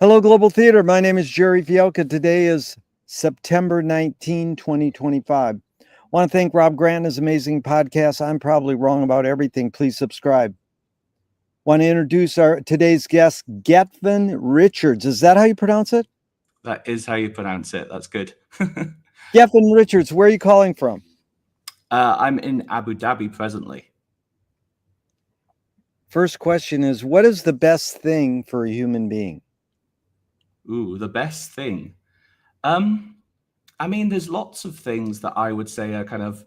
Hello, Global Theater. My name is Gerry Fialka. Today is September 19, 2025. I want to thank Rob Grant and his amazing podcast. I'm probably wrong about everything. Please subscribe. Want to introduce our today's guest, Gethin Richards. Is that how you pronounce it? That is how you pronounce it. That's good. Gethin Richards, where are you calling from? I'm in Abu Dhabi presently. First question is, what is the best thing for a human being? Ooh, the best thing. I mean, there's lots of things that I would say are kind of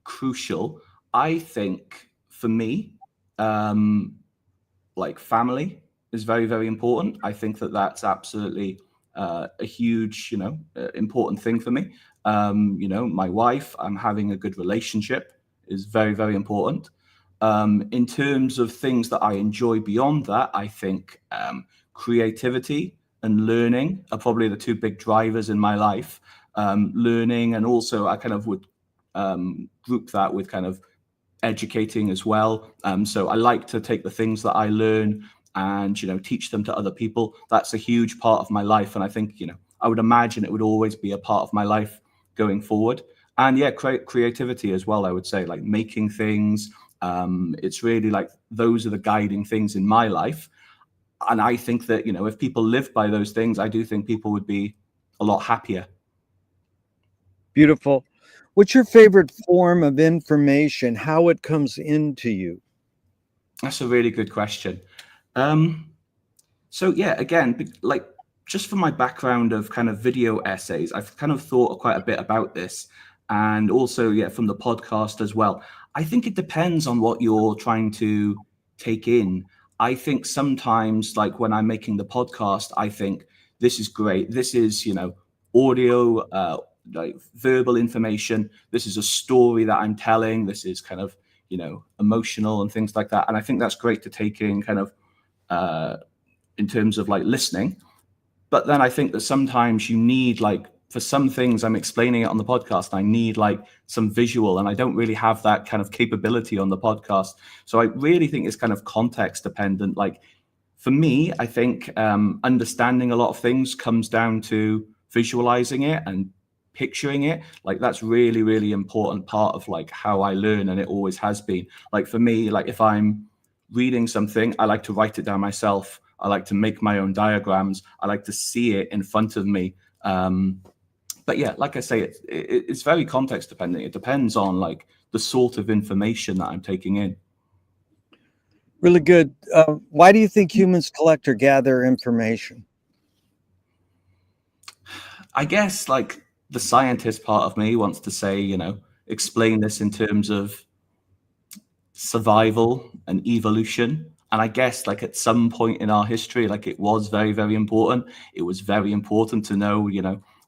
crucial. I think for me, like family is very, very important. I think that that's absolutely a huge, important thing for me. My wife, I'm having a good relationship is very, very important. In terms of things that I enjoy beyond that, I think creativity and learning are probably the two big drivers in my life. Learning, and also I kind of would group that with kind of educating as well. So I like to take the things that I learn and teach them to other people. That's a huge part of my life, and I think I would imagine it would always be a part of my life going forward. And yeah, creativity as well. I would say like making things. It's really like those are the guiding things in my life. And I think that if people live by those things, I do think people would be a lot happier. Beautiful. What's your favorite form of information? How it comes into you? That's a really good question. So yeah, again, like just from my background of kind of video essays, I've kind of thought quite a bit about this, and also yeah, from the podcast as well. I think it depends on what you're trying to take in. I think sometimes, like when I'm making the podcast, I think this is great. This is audio, like verbal information. This is a story that I'm telling. This is kind of emotional and things like that. And I think that's great to take in kind of in terms of like listening. But then I think that sometimes you need, like, for some things I'm explaining it on the podcast, I need like some visual, and I don't really have that kind of capability on the podcast. So I really think it's kind of context dependent. Like for me, I think understanding a lot of things comes down to visualizing it and picturing it. Like that's really, really important part of like how I learn, and it always has been. Like for me, like if I'm reading something, I like to write it down myself. I like to make my own diagrams. I like to see it in front of me. But yeah, like I say, it's very context dependent. It depends on like the sort of information that I'm taking in. Really good. Why do you think humans collect or gather information? I guess like the scientist part of me wants to say, explain this in terms of survival and evolution. And I guess like at some point in our history, like it was very, very important. It was very important to know,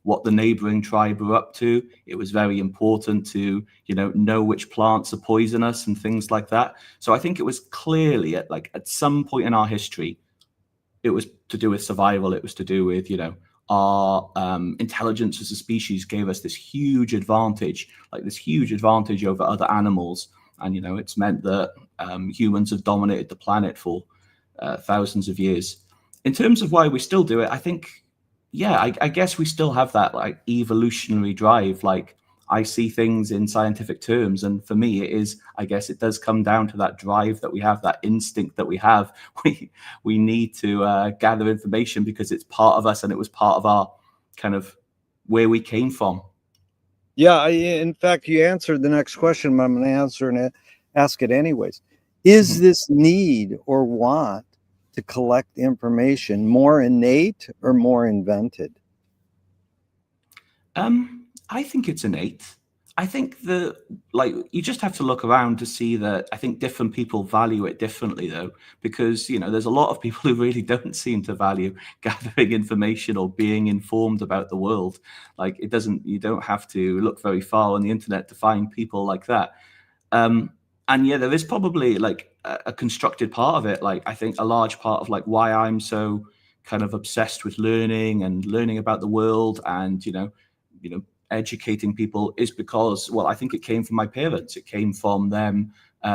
what the neighboring tribe were up to. It was very important to, know which plants are poisonous and things like that. So I think it was clearly at some point in our history, it was to do with survival. It was to do with, our intelligence as a species gave us this huge advantage, over other animals. And, it's meant that humans have dominated the planet for thousands of years. In terms of why we still do it, I think, yeah, I guess we still have that like evolutionary drive. Like I see things in scientific terms, and for me, I guess it does come down to that drive that we have, that instinct that we have. We need to gather information because it's part of us, and it was part of our kind of where we came from. Yeah, in fact, you answered the next question, but I'm going to ask it anyways. Is this need or want to collect information more innate or more invented? I think it's innate. I think you just have to look around to see that I think different people value it differently, though, because there's a lot of people who really don't seem to value gathering information or being informed about the world. Like you don't have to look very far on the internet to find people like that. And yeah, there is probably like a constructed part of it. Like I think a large part of like why I'm so kind of obsessed with learning and learning about the world and educating people is because, well, I think it came from my parents. It came from them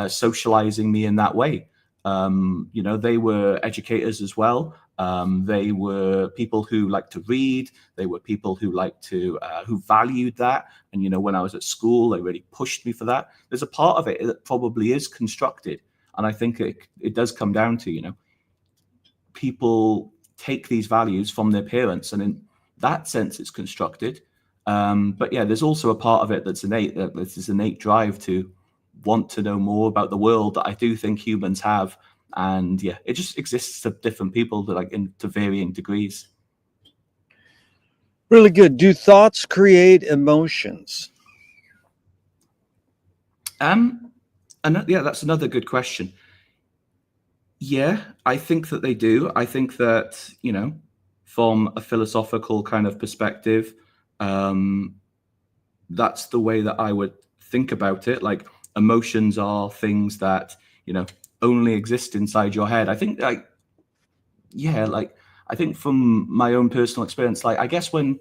socializing me in that way. They were educators as well. They were people who liked to read. They were people who liked to, who valued that. And, you know, when I was at school, they really pushed me for that. There's a part of it that probably is constructed. And I think it does come down to, you know, people take these values from their parents, and in that sense, it's constructed. But yeah, there's also a part of it that's innate, that there's this innate drive to want to know more about the world that I do think humans have. And yeah, it just exists to different people, to varying degrees. Really good. Do thoughts create emotions? And yeah, that's another good question. Yeah, I think that they do. I think that, you know, from a philosophical kind of perspective, that's the way that I would think about it. Like, emotions are things that, you know, only exist inside your head. I think, I think from my own personal experience, like, I guess when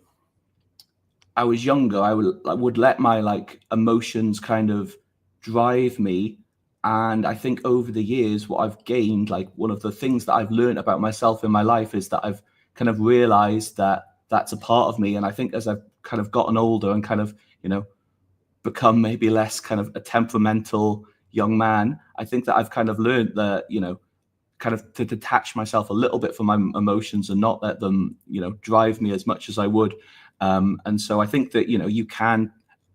I was younger, I would let my like emotions kind of drive me. And I think over the years, what I've gained, like one of the things that I've learned about myself in my life, is that I've kind of realized that that's a part of me. And I think as I've kind of gotten older and kind of, you know, become maybe less kind of a temperamental young man, I think that I've kind of learned that, you know, kind of to detach myself a little bit from my emotions and not let them, you know, drive me as much as I would. And so I think that, you know,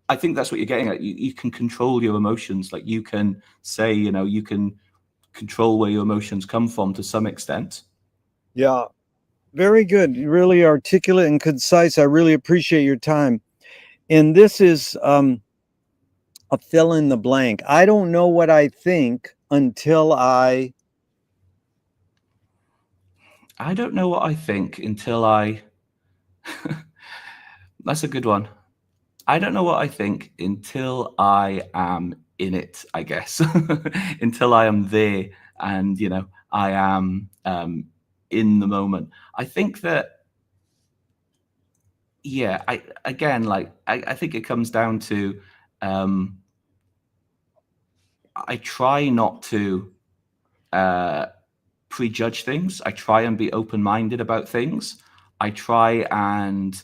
I think that's what you're getting at. You can control your emotions. Like, you can say, you know, you can control where your emotions come from to some extent. Yeah, very good. Really articulate and concise. I really appreciate your time. And this is a fill in the blank. I don't know what I think until I don't know what I think until I. That's a good one. I don't know what I think until I am in it, I guess. Until I am there, and, you know, I am in the moment. I think that, yeah, I think it comes down to, um, I try not to uh, prejudge things. I try and be open-minded about things. I try and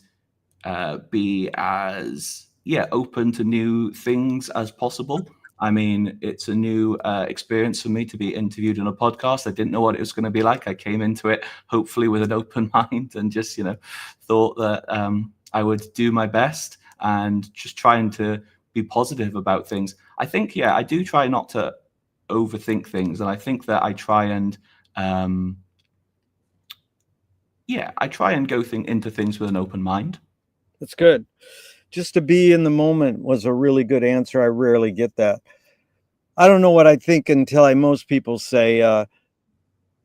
be as, yeah, open to new things as possible. I mean, it's a new experience for me to be interviewed on a podcast. I didn't know what it was going to be like. I came into it hopefully with an open mind, and just, you know, thought that I would do my best and just trying to be positive about things. I think, yeah, I do try not to overthink things, and I think that I try and I try and go into things with an open mind. That's good. Just to be in the moment was a really good answer. I rarely get that. I don't know what I think until most people say,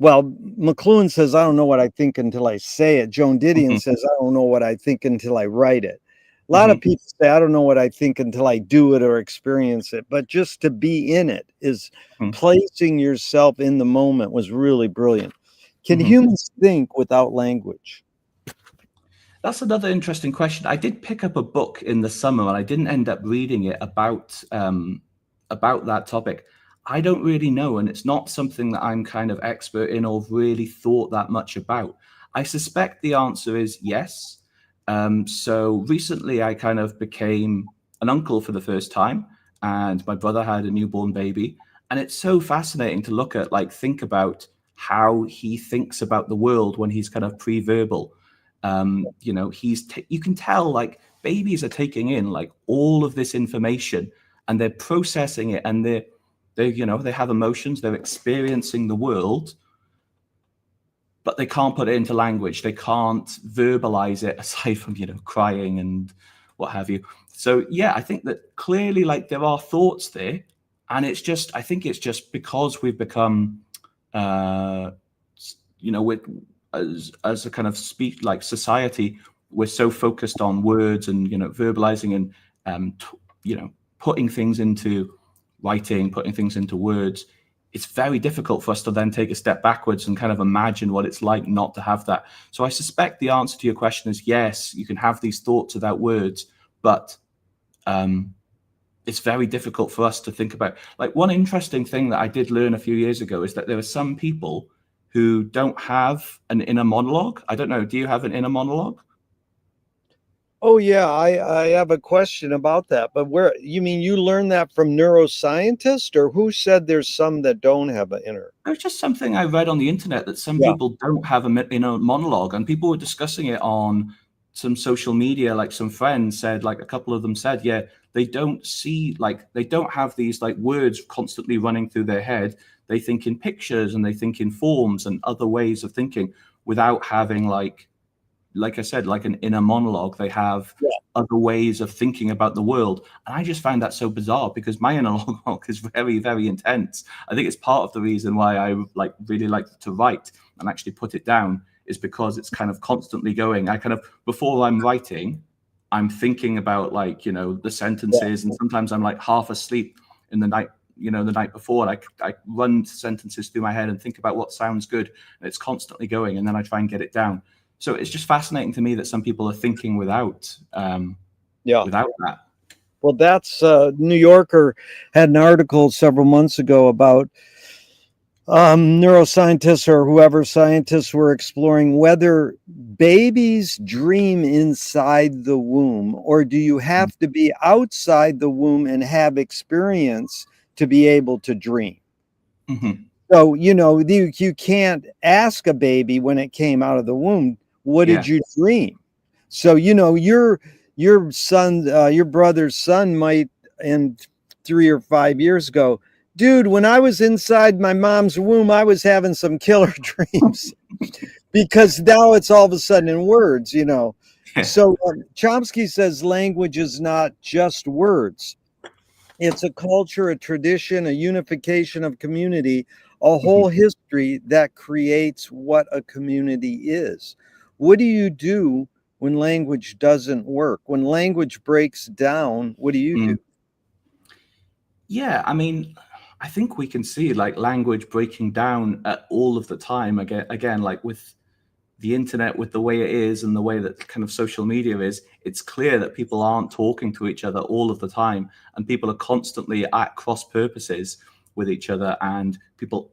well, McLuhan says, I don't know what I think until I say it. Joan Didion says, I don't know what I think until I write it. A lot of people say, I don't know what I think until I do it or experience it. But just to be in it is placing yourself in the moment was really brilliant. Can humans think without language? That's another interesting question. I did pick up a book in the summer, and I didn't end up reading it about that topic. I don't really know, and it's not something that I'm kind of expert in or really thought that much about. I suspect the answer is yes. So recently, I kind of became an uncle for the first time, and my brother had a newborn baby, and it's so fascinating to look at, like, think about how he thinks about the world when he's kind of pre-verbal. You know, you can tell, like, babies are taking in like all of this information, and they're processing it, and they you know, they have emotions, they're experiencing the world, but they can't put it into language. They can't verbalize it, aside from, you know, crying and what have you. So yeah, I think that clearly, like, there are thoughts there, and I think it's just because we've become, you know, as a kind of like society, we're so focused on words and, you know, verbalizing and you know, putting things into writing, putting things into words. It's very difficult for us to then take a step backwards and kind of imagine what it's like not to have that. So I suspect the answer to your question is yes, you can have these thoughts without words, but it's very difficult for us to think about. Like, one interesting thing that I did learn a few years ago is that there are some people who don't have an inner monologue. I don't know. Do you have an inner monologue? Oh yeah, I have a question about that. But where you mean you learned that from neuroscientists, or who said there's some that don't have an inner? It's just something I read on the internet that some Yeah, people don't have a inner monologue, and people were discussing it on some social media. Like some friends said, like a couple of them said, yeah, they don't see, like they don't have these like words constantly running through their head. They think in pictures and they think in forms and other ways of thinking without having like I said, like an inner monologue. They have yeah, other ways of thinking about the world. And I just find that so bizarre because my inner monologue is very, very intense. I think it's part of the reason why I like really like to write and actually put it down is because it's kind of constantly going. I kind of, before I'm writing, I'm thinking about like, the yeah. sentences, and sometimes I'm like half asleep in the night, the night before. I run sentences through my head and think about what sounds good. And it's constantly going. And then I try and get it down. So it's just fascinating to me that some people are thinking Yeah. without that. Well, that's New Yorker had an article several months ago about neuroscientists or whoever scientists were exploring whether babies dream inside the womb, or do you have to be outside the womb and have experience to be able to dream? Mm-hmm. So, you can't ask a baby when it came out of the womb, what did Yeah. you dream? So, your son, your brother's son might in 3 or 5 years go, dude, when I was inside my mom's womb, I was having some killer dreams because now it's all of a sudden in words. Yeah. So Chomsky says language is not just words. It's a culture, a tradition, a unification of community, a Mm-hmm. whole history that creates what a community is. What do you do when language doesn't work? When language breaks down, what do you do? Mm. Yeah. I mean, I think we can see like language breaking down all of the time. Again, like with the internet, with the way it is and the way that kind of social media is, it's clear that people aren't talking to each other all of the time, and people are constantly at cross purposes with each other, and people,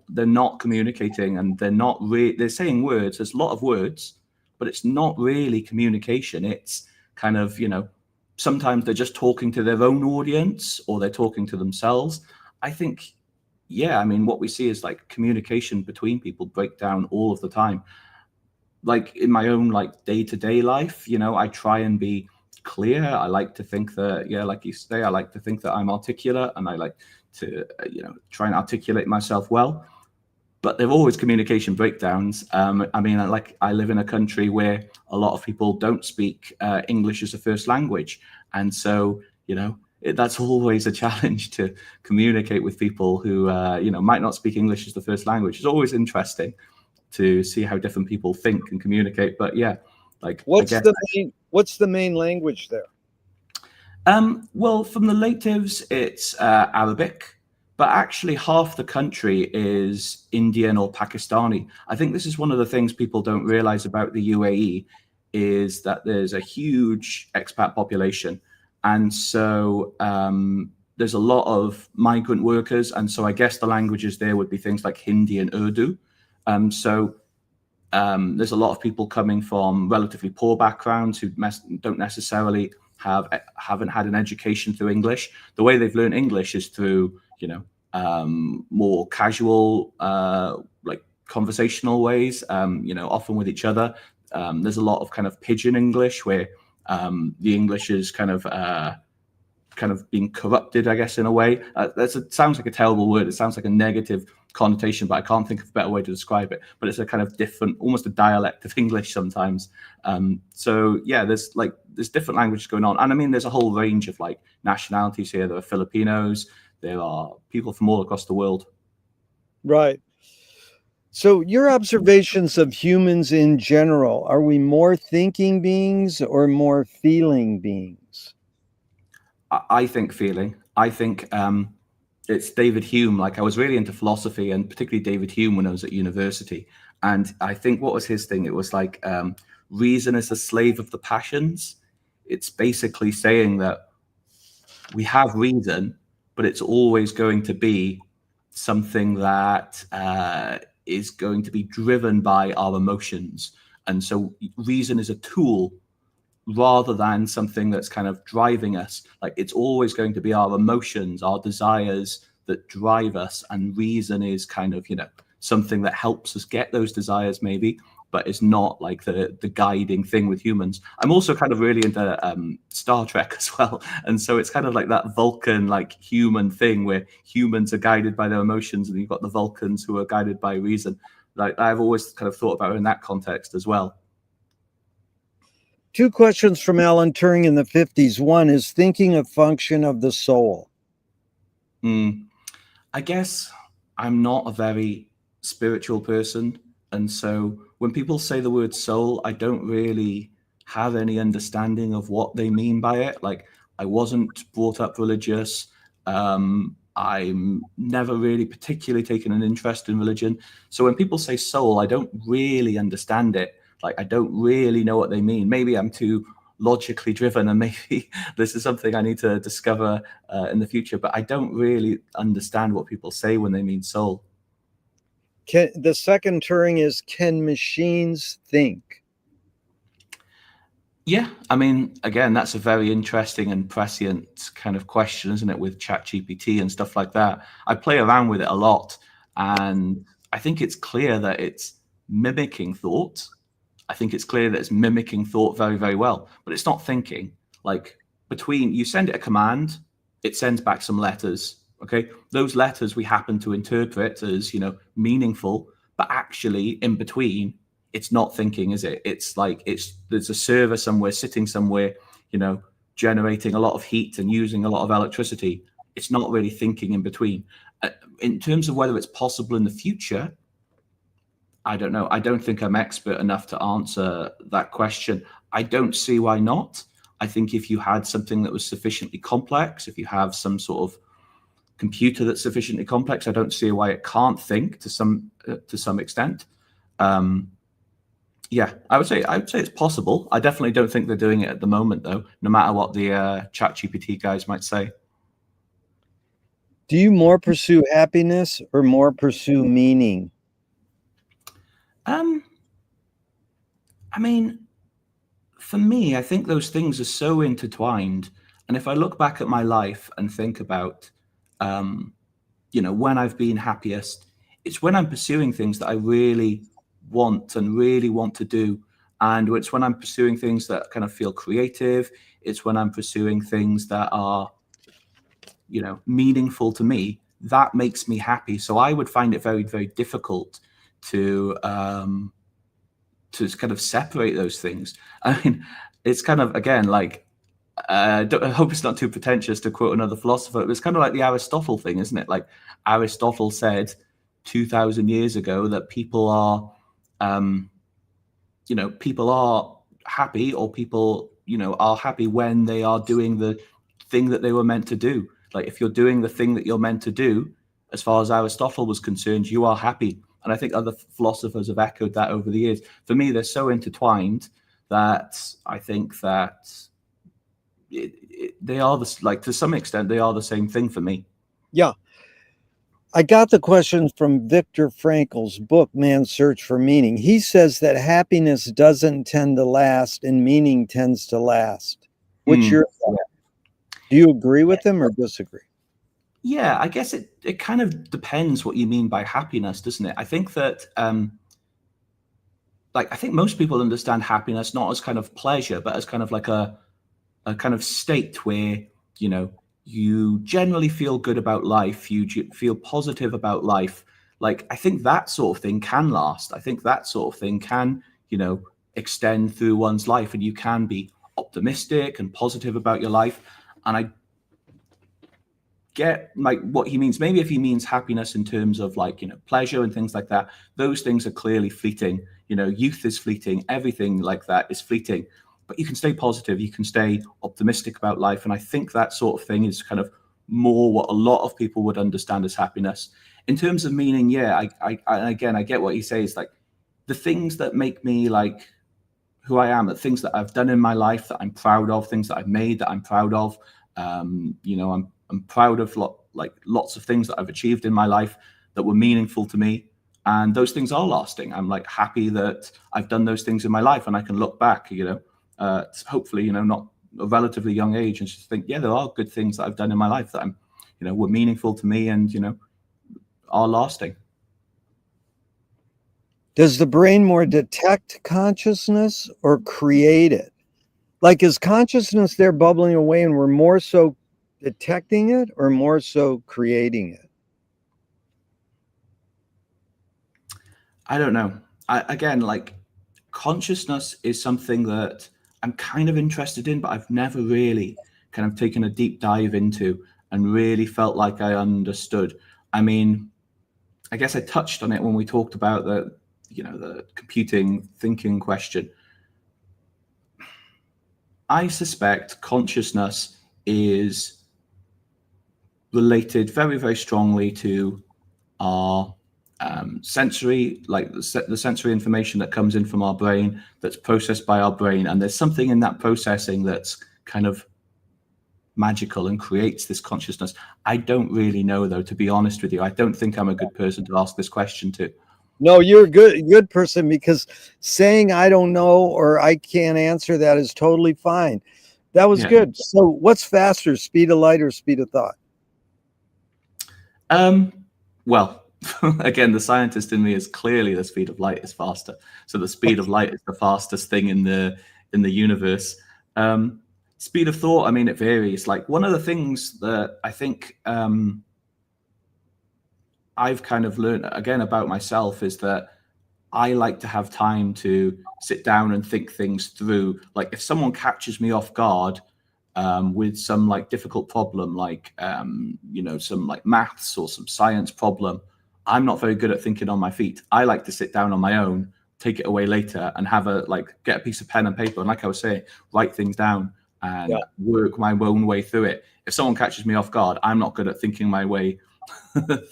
they're not communicating, and they're saying words. There's a lot of words, but it's not really communication. It's kind of, sometimes they're just talking to their own audience or they're talking to themselves. I think, yeah, I mean, what we see is like communication between people break down all of the time. Like in my own like day-to-day life, I try and be clear. I like to think that, yeah, like you say, I like to think that I'm articulate, and I like to try and articulate myself well. But there are always communication breakdowns. I mean, I live in a country where a lot of people don't speak English as a first language, and so that's always a challenge to communicate with people who might not speak English as the first language. It's always interesting to see how different people think and communicate. But yeah, like I What's guess, the main language there? well, from the natives, it's Arabic, but actually half the country is Indian or Pakistani. I think this is one of the things people don't realize about the UAE is that there's a huge expat population, and so there's a lot of migrant workers, and so I guess the languages there would be things like Hindi and Urdu. So there's a lot of people coming from relatively poor backgrounds who don't necessarily haven't had an education through English. The way they've learned English is through more casual like conversational ways, often with each other. There's a lot of kind of pidgin English where the English is kind of being corrupted, I guess, in a way. Sounds like a terrible word. It sounds like a negative connotation, but I can't think of a better way to describe it. But it's a kind of different, almost a dialect of English sometimes. So yeah, there's different languages going on, and I mean, there's a whole range of like nationalities here. There are Filipinos. There are people from all across the world. Right. So, your observations of humans in general, are we more thinking beings or more feeling beings? I think feeling. I think it's David Hume. Like I was really into philosophy, and particularly David Hume when I was at university. And I think what was his thing? It was like reason is the slave of the passions. It's basically saying that we have reason, but it's always going to be something that is going to be driven by our emotions. And so reason is a tool rather than something that's kind of driving us. Like, it's always going to be our emotions, our desires that drive us, and reason is kind of, something that helps us get those desires maybe, but it's not like the guiding thing with humans. I'm also kind of really into Star Trek as well, and so it's kind of like that Vulcan, like, human thing where humans are guided by their emotions, and you've got the Vulcans who are guided by reason. Like, I've always kind of thought about it in that context as well. 2 questions from Alan Turing in the 50s. One is thinking a function of the soul. I guess I'm not a very spiritual person. And so when people say the word soul, I don't really have any understanding of what they mean by it. Like, I wasn't brought up religious. I'm never really particularly taken an interest in religion. So when people say soul, I don't really understand it. Like, I don't really know what they mean. Maybe I'm too logically driven, and maybe this is something I need to discover in the future, but I don't really understand what people say when they mean soul. The second Turing is, can machines think? Yeah, I mean, again, that's a very interesting and prescient kind of question, isn't it, with ChatGPT and stuff like that. I play around with it a lot, and I think it's clear that it's mimicking thought. I think it's clear that it's mimicking thought very, very well, but it's not thinking. Like, between you send it a command, it sends back some letters. Okay, those letters we happen to interpret as, meaningful, but actually in between, it's not thinking, is it? It's like there's a server somewhere sitting somewhere, generating a lot of heat and using a lot of electricity. It's not really thinking in between. In terms of whether it's possible in the future, I don't know. I don't think I'm expert enough to answer that question. I don't see why not. I think if you had something that was sufficiently complex, if you have some sort of computer that's sufficiently complex, I don't see why it can't think to some extent. Yeah, I would say it's possible. I definitely don't think they're doing it at the moment, though, no matter what the ChatGPT guys might say. Do you more pursue happiness or more pursue meaning? I mean, for me, I think those things are so intertwined. And if I look back at my life and think about, when I've been happiest, it's when I'm pursuing things that I really want and really want to do. And it's when I'm pursuing things that kind of feel creative. It's when I'm pursuing things that are, meaningful to me. That makes me happy. So I would find it very, very difficult to kind of separate those things. I mean, it's kind of, again, like, I hope it's not too pretentious to quote another philosopher. It was kind of like the Aristotle thing, isn't it? Like, Aristotle said 2,000 years ago that people are, people are happy, or people, are happy when they are doing the thing that they were meant to do. Like, if you're doing the thing that you're meant to do, as far as Aristotle was concerned, you are happy. And I think other philosophers have echoed that over the years. For me, they're so intertwined that I think that they are to some extent, they are the same thing for me. Yeah. I got the question from Viktor Frankl's book, Man's Search for Meaning. He says that happiness doesn't tend to last and meaning tends to last. What's your thought? Do you agree with him or disagree? Yeah, I guess it kind of depends what you mean by happiness, doesn't it? I think that I think most people understand happiness not as kind of pleasure, but as kind of like a kind of state where, you generally feel good about life, you feel positive about life. Like, I think that sort of thing can last. I think that sort of thing can, extend through one's life, and you can be optimistic and positive about your life. And I get like what he means. Maybe if he means happiness in terms of pleasure and things like that, those things are clearly fleeting. Youth is fleeting, everything like that is fleeting, but you can stay positive, you can stay optimistic about life. And I think that sort of thing is kind of more what a lot of people would understand as happiness. In terms of meaning, yeah, I get what he says. Like, the things that make me like who I am, the things that I've done in my life that I'm proud of, things that I've made that I'm proud of. I'm proud of lots of things that I've achieved in my life that were meaningful to me. And those things are lasting. I'm like happy that I've done those things in my life, and I can look back, hopefully, not a relatively young age, and just think, yeah, there are good things that I've done in my life that were meaningful to me and, are lasting. Does the brain more detect consciousness or create it? Like, is consciousness there bubbling away and we're more so detecting it or more so creating it? I don't know. Again, like, consciousness is something that I'm kind of interested in, but I've never really kind of taken a deep dive into and really felt like I understood. I mean, I guess I touched on it when we talked about the computing thinking question. I suspect consciousness is related very, very strongly to our sensory, like the sensory information that comes in from our brain, that's processed by our brain. And there's something in that processing that's kind of magical and creates this consciousness. I don't really know, though, to be honest with you. I don't think I'm a good person to ask this question to. No, you're a good person, because saying I don't know or I can't answer that is totally fine. That was good. So what's faster, speed of light or speed of thought? Well, again, the scientist in me is clearly the speed of light is faster. So the speed of light is the fastest thing in the universe. Speed of thought, I mean, it varies. Like, one of the things that I think I've kind of learned again about myself is that I like to have time to sit down and think things through. Like, if someone catches me off guard with some like difficult problem, like some like maths or some science problem, I'm not very good at thinking on my feet. I like to sit down on my own, take it away later, and get a piece of pen and paper, and like I was saying, write things down and work my own way through it. If someone catches me off guard, I'm not good at thinking my way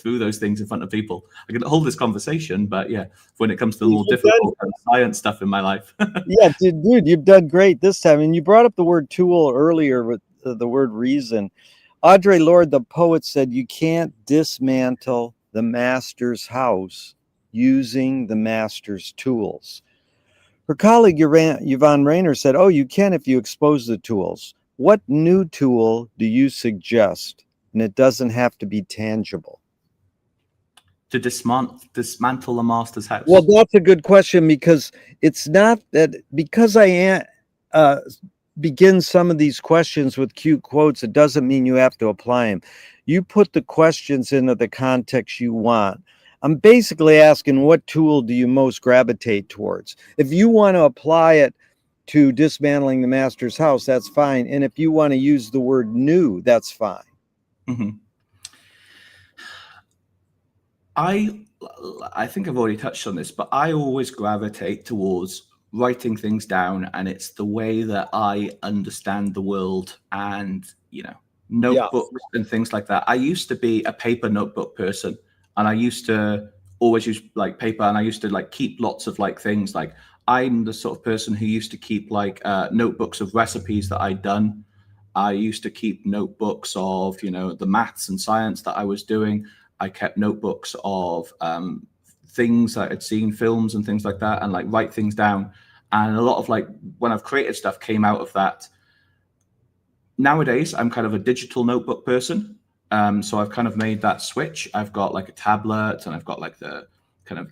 through those things in front of people. I can hold this conversation, but yeah, when it comes to the more difficult science stuff in my life. Yeah, dude, you've done great this time. And you brought up the word tool earlier with the word reason. Audre Lorde, the poet, said you can't dismantle the master's house using the master's tools. Her colleague Yvonne Rainer said, oh, you can if you expose the tools. What new tool do you suggest? And it doesn't have to be tangible. To dismantle the master's house? Well, that's a good question, because it's not that because I begin some of these questions with cute quotes, it doesn't mean you have to apply them. You put the questions into the context you want. I'm basically asking, what tool do you most gravitate towards? If you want to apply it to dismantling the master's house, that's fine. And if you want to use the word new, that's fine. Mm-hmm. I think I've already touched on this, but I always gravitate towards writing things down, and it's the way that I understand the world, and notebooks and things like that. I used to be a paper notebook person, and I used to always use like paper, and I used to like keep lots of like things. Like, I'm the sort of person who used to keep like notebooks of recipes that I'd done. I used to keep notebooks of the maths and science that I was doing. I kept notebooks of things that I'd seen, films and things like that, and like write things down. And a lot of like when I've created stuff came out of that. Nowadays, I'm kind of a digital notebook person. So I've kind of made that switch. I've got like a tablet, and I've got like the kind of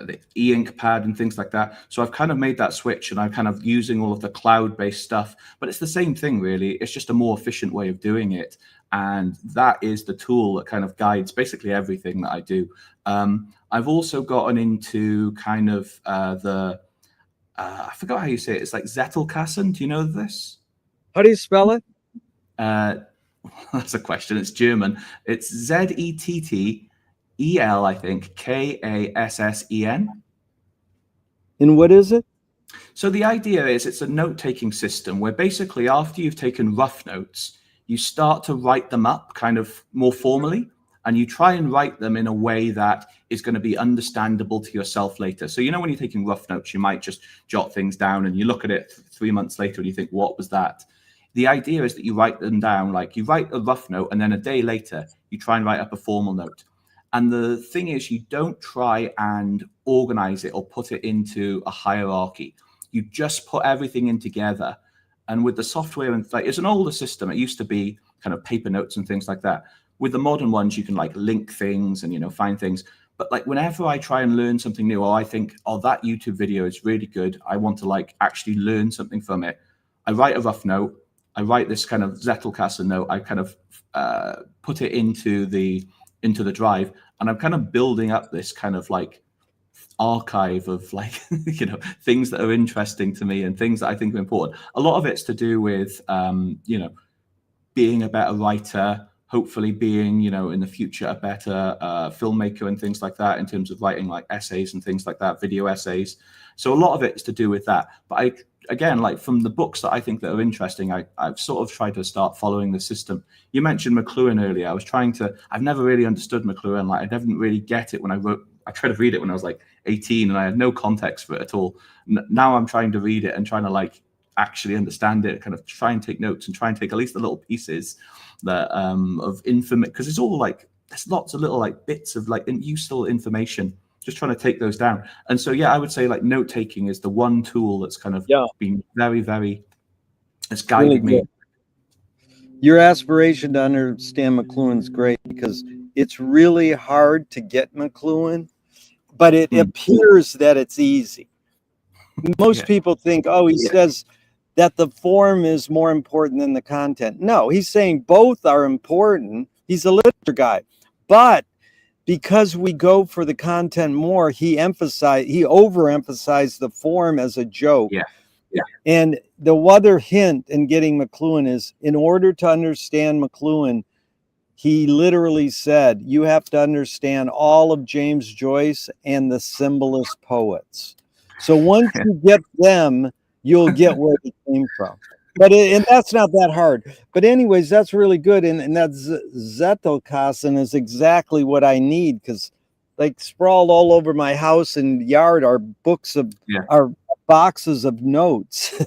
the e-ink pad and things like that. So I've kind of made that switch, and I'm kind of using all of the cloud-based stuff, but it's the same thing really. It's just a more efficient way of doing it. And that is the tool that kind of guides basically everything that I do. I've also gotten into kind of I forgot how you say it. It's like Zettelkasten. Do you know this? How do you spell it? That's a question. It's German. It's Zettel, I think, Kassen. And what is it? So the idea is it's a note-taking system where basically after you've taken rough notes, you start to write them up kind of more formally, and you try and write them in a way that is going to be understandable to yourself later. So, when you're taking rough notes, you might just jot things down and you look at it 3 months later and you think, what was that? The idea is that you write them down, like you write a rough note, and then a day later, you try and write up a formal note. And the thing is, you don't try and organize it or put it into a hierarchy. You just put everything in together. And with the software, and like, it's an older system. It used to be kind of paper notes and things like that. With the modern ones, you can like link things and, you know, find things. But like whenever I try and learn something new, or I think, oh, that YouTube video is really good, I want to like actually learn something from it, I write a rough note. I write this kind of Zettelkasten note. I kind of put it into the drive, and I'm kind of building up this kind of like archive of like you know, things that are interesting to me and things that I think are important. A lot of it's to do with you know, being a better writer, hopefully being, you know, in the future a better filmmaker and things like that, in terms of writing like essays and things like that, video essays. So a lot of it is to do with that. But I, again, like from the books that I think that are interesting, I've sort of tried to start following the system. You mentioned McLuhan earlier. I've never really understood McLuhan. Like I didn't really get it when I tried to read it when I was like 18, and I had no context for it at all. Now I'm trying to read it and trying to like actually understand it, kind of try and take notes and try and take at least the little pieces that of information, because it's all like, there's lots of little like bits of like useful information, just trying to take those down. And so yeah, I would say like note taking is the one tool that's kind of been very, it's guided me. Your aspiration to understand McLuhan's great, because it's really hard to get McLuhan, but it appears that it's easy. Most people think, oh, he says that the form is more important than the content. No, he's saying both are important. He's a literature guy. But because we go for the content more, he overemphasized the form as a joke. And the other hint in getting McLuhan is, in order to understand McLuhan, he literally said, you have to understand all of James Joyce and the symbolist poets. So once you get them, you'll get where it came from. But and that's not that hard. But anyways, that's really good. And that Zettelkasten is exactly what I need, because like sprawled all over my house and yard are books of are boxes of notes.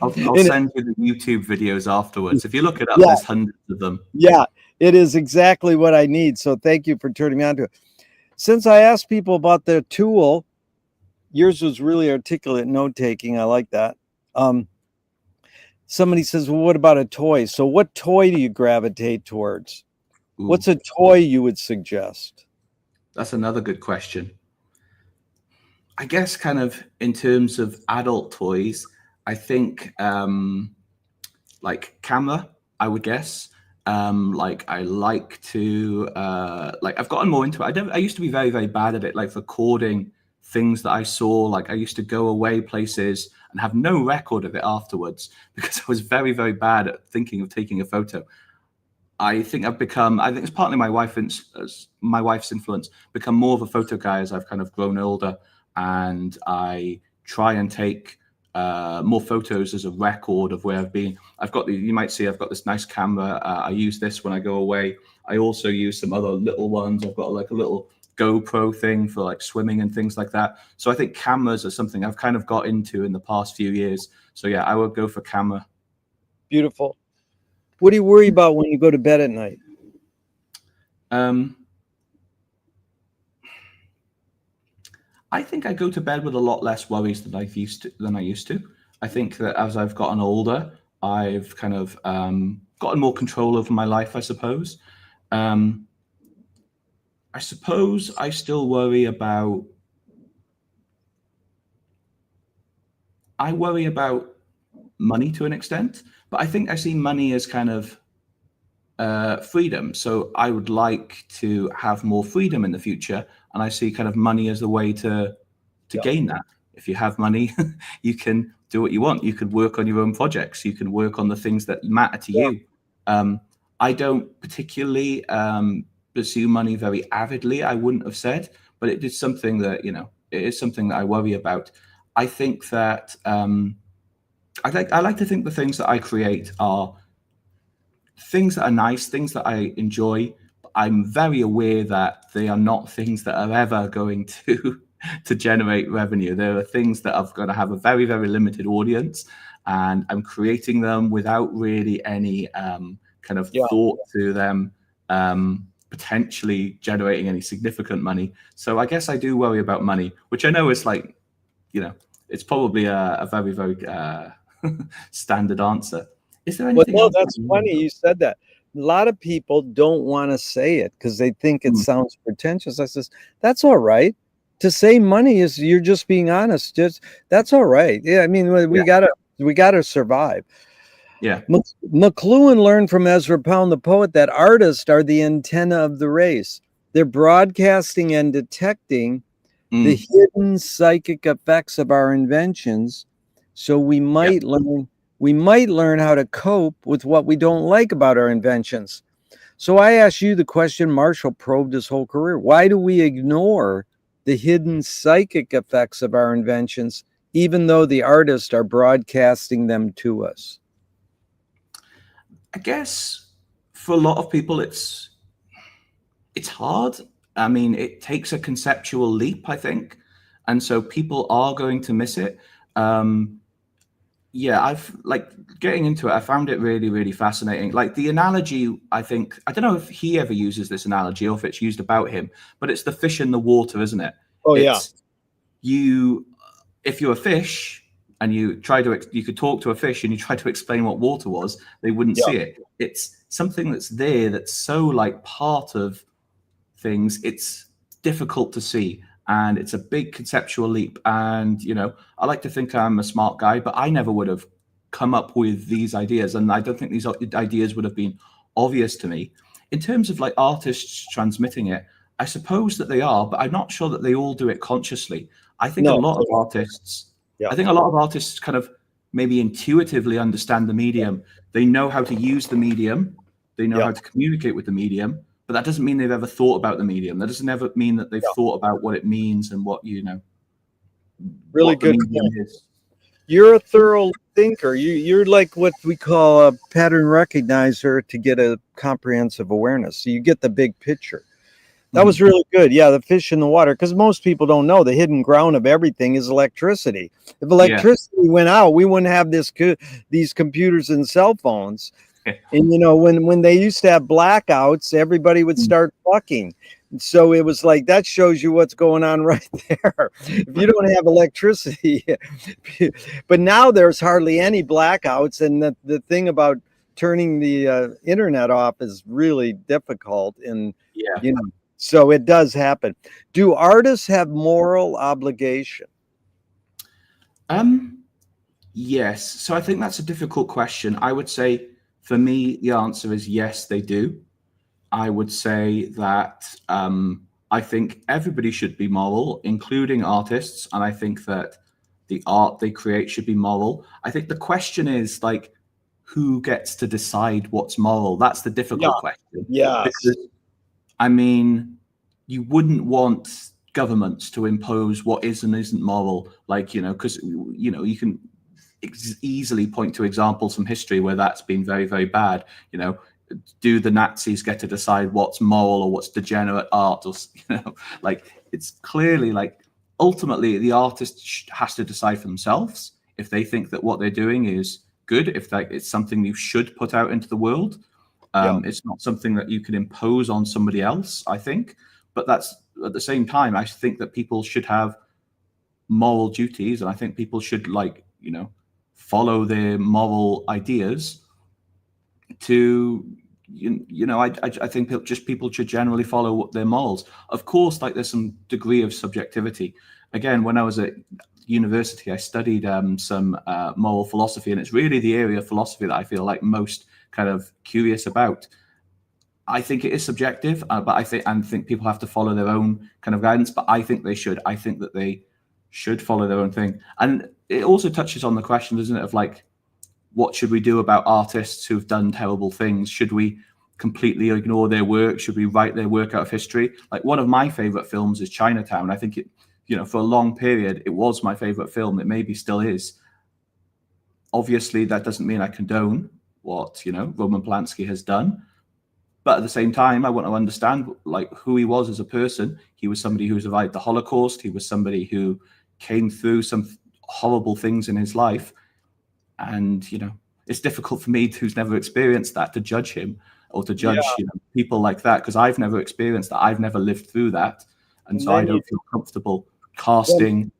I'll send you the YouTube videos afterwards. If you look it up, there's hundreds of them. Yeah, it is exactly what I need. So thank you for turning me on to it. Since I asked people about their tool, yours was really articulate note taking. I like that. Somebody says, well, what about a toy? So what toy do you gravitate towards? Ooh. What's a toy you would suggest? That's another good question. I guess kind of in terms of adult toys, I think like camera, I would guess. Like I like to like I've gotten more into it. I used to be very bad at it, like recording things that I saw. Like I used to go away places and have no record of it afterwards, because I was very bad at thinking of taking a photo. I think it's partly my wife's influence, become more of a photo guy as I've kind of grown older, and I try and take more photos as a record of where I've been. You might see I've got this nice camera. I use this when I go away. I also use some other little ones. I've got like a little GoPro thing for like swimming and things like that. So I think cameras are something I've kind of got into in the past few years. So yeah, I would go for camera. Beautiful. What do you worry about when you go to bed at night? I think I go to bed with a lot less worries than I used to. I think that as I've gotten older, I've kind of gotten more control over my life, I suppose. I suppose I still worry about money to an extent, but I think I see money as kind of freedom. So I would like to have more freedom in the future, and I see kind of money as the way to gain that. If you have money, you can do what you want. You could work on your own projects. You can work on the things that matter to you. I don't particularly pursue money very avidly, I wouldn't have said, but it is something that, you know, it is something that I worry about. I think that I like to think the things that I create are things that are nice, things that I enjoy. I'm very aware that they are not things that are ever going to generate revenue. There are things that are going to have a very limited audience, and I'm creating them without really any kind of thought to them potentially generating any significant money. So I guess I do worry about money, which I know is like, it's probably a very, very standard answer. Is there Well, anything no, else? that's funny you said that. A lot of people don't want to say it because they think it sounds pretentious. I says, that's all right. To say money is you're just being honest. Just that's all right. Yeah, I mean, we gotta survive. Yeah. McLuhan learned from Ezra Pound, the poet, that artists are the antenna of the race. They're broadcasting and detecting the hidden psychic effects of our inventions, so we might learn how to cope with what we don't like about our inventions. So I ask you the question Marshall probed his whole career. Why do we ignore the hidden psychic effects of our inventions, even though the artists are broadcasting them to us? I guess for a lot of people, it's hard. I mean, it takes a conceptual leap, I think, and so people are going to miss it. Yeah, I've like getting into it. I found it really, really fascinating. Like the analogy, I think, I don't know if he ever uses this analogy or if it's used about him, but it's the fish in the water, isn't it? Oh, It's you, if you're a fish and you could talk to a fish and you try to explain what water was, they wouldn't see it. It's something that's there that's so like part of things. It's difficult to see. And it's a big conceptual leap. And, I like to think I'm a smart guy, but I never would have come up with these ideas. And I don't think these ideas would have been obvious to me. In terms of like artists transmitting it, I suppose that they are, but I'm not sure that they all do it consciously. I think a lot of artists kind of maybe intuitively understand the medium. They know how to use the medium. They know how to communicate with the medium. But that doesn't mean they've ever thought about the medium. That doesn't ever mean that they've thought about what it means and what, really what the good medium is. You're a thorough thinker. You're like what we call a pattern recognizer to get a comprehensive awareness. So you get the big picture. That was really good. Yeah, the fish in the water, because most people don't know the hidden ground of everything is electricity. If electricity went out, we wouldn't have these computers and cell phones. And when they used to have blackouts, everybody would start fucking. So it was like that shows you what's going on right there. If you don't have electricity, but now there's hardly any blackouts, and the thing about turning the internet off is really difficult. And so it does happen. Do artists have moral obligation? Yes. So I think that's a difficult question. I would say for me, the answer is yes, they do. I would say that I think everybody should be moral, including artists. And I think that the art they create should be moral. I think the question is like, who gets to decide what's moral? That's the difficult question. Yeah. Because, I mean, you wouldn't want governments to impose what is and isn't moral, like, because, you can easily point to examples from history where that's been very, very bad. Do the Nazis get to decide what's moral or what's degenerate art? Or, like it's clearly like ultimately the artist has to decide for themselves if they think that what they're doing is good, if it's something you should put out into the world. It's not something that you can impose on somebody else, I think. But that's at the same time, I think that people should have moral duties, and I think people should follow their moral ideas to I think people should generally follow their morals. Of course, like there's some degree of subjectivity. Again, when I was at university, I studied some moral philosophy, and it's really the area of philosophy that I feel like most kind of curious about. I think it is subjective, but I think people have to follow their own kind of guidance. But I think they should. I think that they should follow their own thing. And it also touches on the question, doesn't it, of like, what should we do about artists who've done terrible things? Should we completely ignore their work? Should we write their work out of history? Like one of my favorite films is Chinatown. I think it, for a long period, it was my favorite film. It maybe still is. Obviously, that doesn't mean I condone what, Roman Polanski has done. But at the same time, I want to understand like who he was as a person. He was somebody who survived the Holocaust. He was somebody who came through some horrible things in his life. And, it's difficult for me, who's never experienced that, to judge him. or to Yeah. judge, people like that, because I've never experienced that. I've never lived through that, and And so I then don't feel comfortable then, casting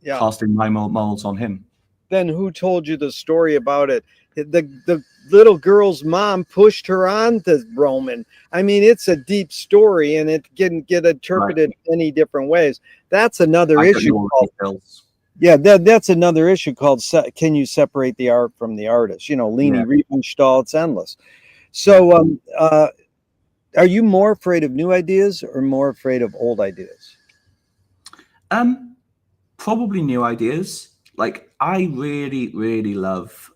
yeah. casting my molds on him. Then who told you the story about it? The little girl's mom pushed her on to Roman. I mean, it's a deep story, and it can get Right. interpreted many different ways. That's another I don't issue know all the called, details. yeah, that's another issue called can you separate the art from the artist? Leni Yeah. Riefenstahl, it's endless. Yeah. So, are you more afraid of new ideas or more afraid of old ideas? Probably new ideas. Like, I really, really love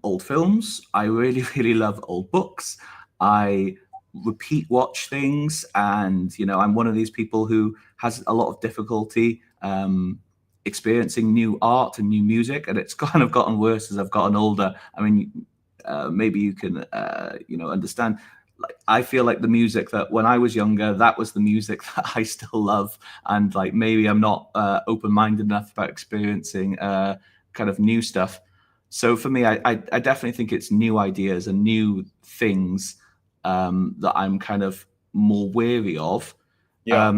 old films. I really, really love old books. I repeat watch things, and I'm one of these people who has a lot of difficulty experiencing new art and new music, and it's kind of gotten worse as I've gotten older. I mean, maybe you can understand. Like, I feel like the music that when I was younger, that was the music that I still love, and like maybe I'm not open-minded enough about experiencing kind of new stuff. So for me, I definitely think it's new ideas and new things that I'm kind of more wary of. Yeah.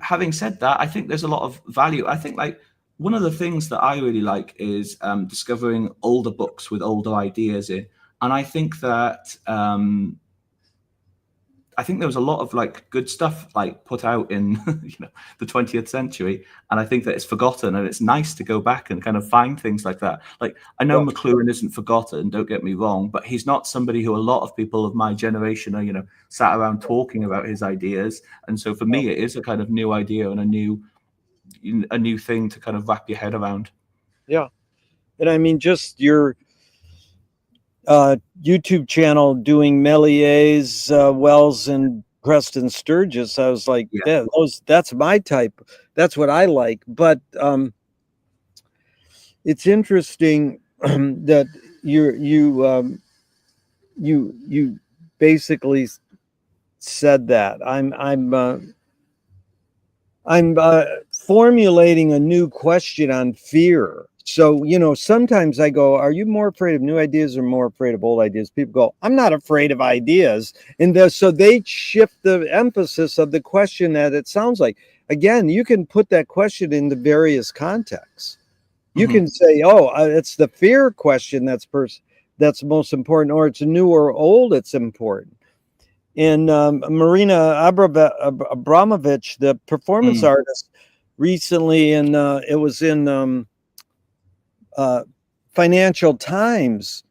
Having said that, I think there's a lot of value. I think like one of the things that I really like is discovering older books with older ideas in, and I think there was a lot of like good stuff like put out in the 20th century, and I think that it's forgotten, and it's nice to go back and kind of find things like that. Like, I know Yeah. McLuhan isn't forgotten, don't get me wrong, but he's not somebody who a lot of people of my generation are sat around talking about his ideas. And so for me, it is a kind of new idea and a new thing to kind of wrap your head around. Yeah. And I mean, just your YouTube channel doing Melies, Wells, and Preston Sturgis. I was like, Yeah. yeah, that's my type. That's what I like. But it's interesting that you basically said that. I'm formulating a new question on fear. So, sometimes I go, are you more afraid of new ideas or more afraid of old ideas? People go, I'm not afraid of ideas. So they shift the emphasis of the question that it sounds like. Again, you can put that question into various contexts. You Mm-hmm. can say, oh, it's the fear question that's most important, or it's new or old, it's important. And Marina Abramovich, the performance Mm. artist, recently, and it was in uh, Financial Times,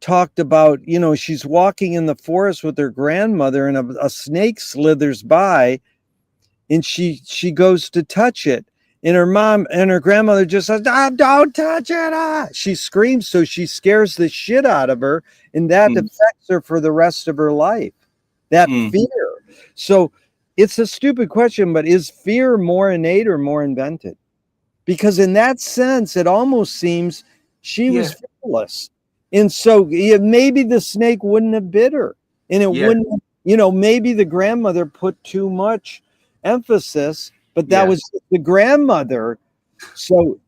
talked about, she's walking in the forest with her grandmother, and a snake slithers by, and she goes to touch it. And her mom and her grandmother just says, don't touch it. She screams, so she scares the shit out of her, and that Mm. affects her for the rest of her life. That Mm. fear. So it's a stupid question, but is fear more innate or more invented? Because in that sense, it almost seems she Yeah. was fearless. And so maybe the snake wouldn't have bit her. And it Yeah. wouldn't, maybe the grandmother put too much emphasis, but that Yeah. was the grandmother. So,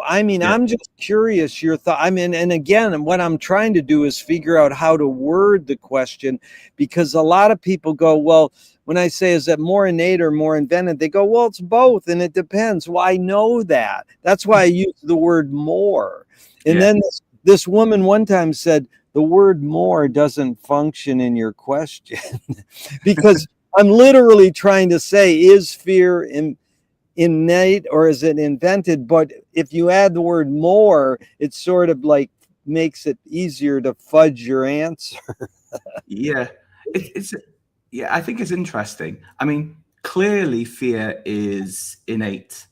I mean, Yeah. I'm just curious your thought. I mean, and again, what I'm trying to do is figure out how to word the question, because a lot of people go, well, when I say, is it more innate or more invented? They go, well, it's both, and it depends. Well, I know that. That's why I use the word more. And Yeah. then this woman one time said, the word more doesn't function in your question because I'm literally trying to say, is fear innate or is it invented? But if you add the word more, it sort of like makes it easier to fudge your answer. Yeah. It's yeah, I think it's interesting. I mean, clearly fear is innate,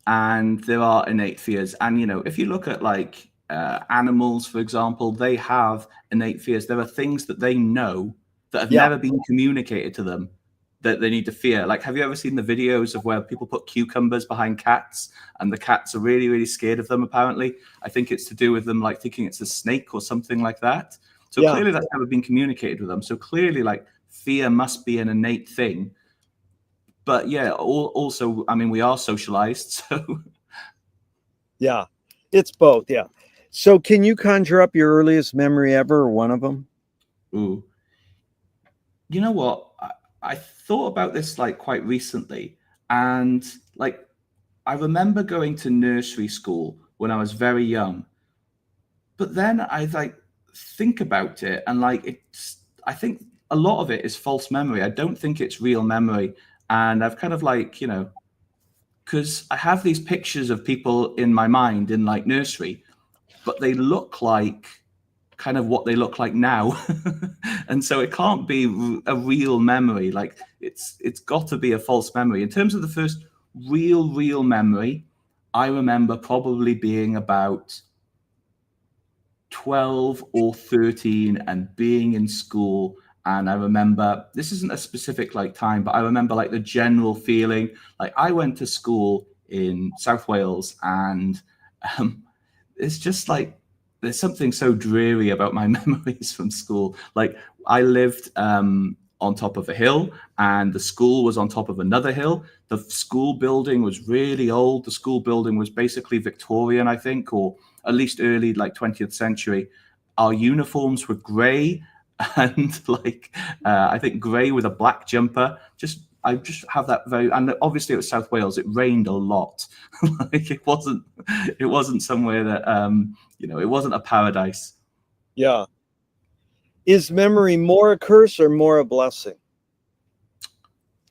and there are innate fears. And if you look at like animals, for example, they have innate fears. There are things that they know that have Yeah. never been communicated to them that they need to fear. Like, have you ever seen the videos of where people put cucumbers behind cats and the cats are really, really scared of them, apparently? I think it's to do with them like thinking it's a snake or something like that. So Yeah. clearly that's never been communicated with them. So clearly, like, fear must be an innate thing. But yeah, also, I mean, we are socialized. So Yeah. It's both. Yeah. So can you conjure up your earliest memory ever or one of them? ooh. You know what? I thought about this like quite recently, and like I remember going to nursery school when I was very young, but then I like think about it and like it's I think a lot of it is false memory. I don't think it's real memory. And I've kind of like, because I have these pictures of people in my mind in like nursery, but they look like kind of what they look like now. And so it can't be a real memory. Like it's got to be a false memory. In terms of the first real memory, I remember probably being about 12 or 13 and being in school. And I remember, this isn't a specific like time, but I remember like the general feeling. Like I went to school in South Wales, and um, it's just like there's something so dreary about my memories from school. Like I lived on top of a hill, and the school was on top of another hill. The school building was really old. The school building was basically Victorian, I think, or at least early like 20th century. Our uniforms were grey and like I think grey with a black jumper. I just have that very, and obviously it was South Wales. It rained a lot. Like it wasn't somewhere that it wasn't a paradise. Yeah. Is memory more a curse or more a blessing?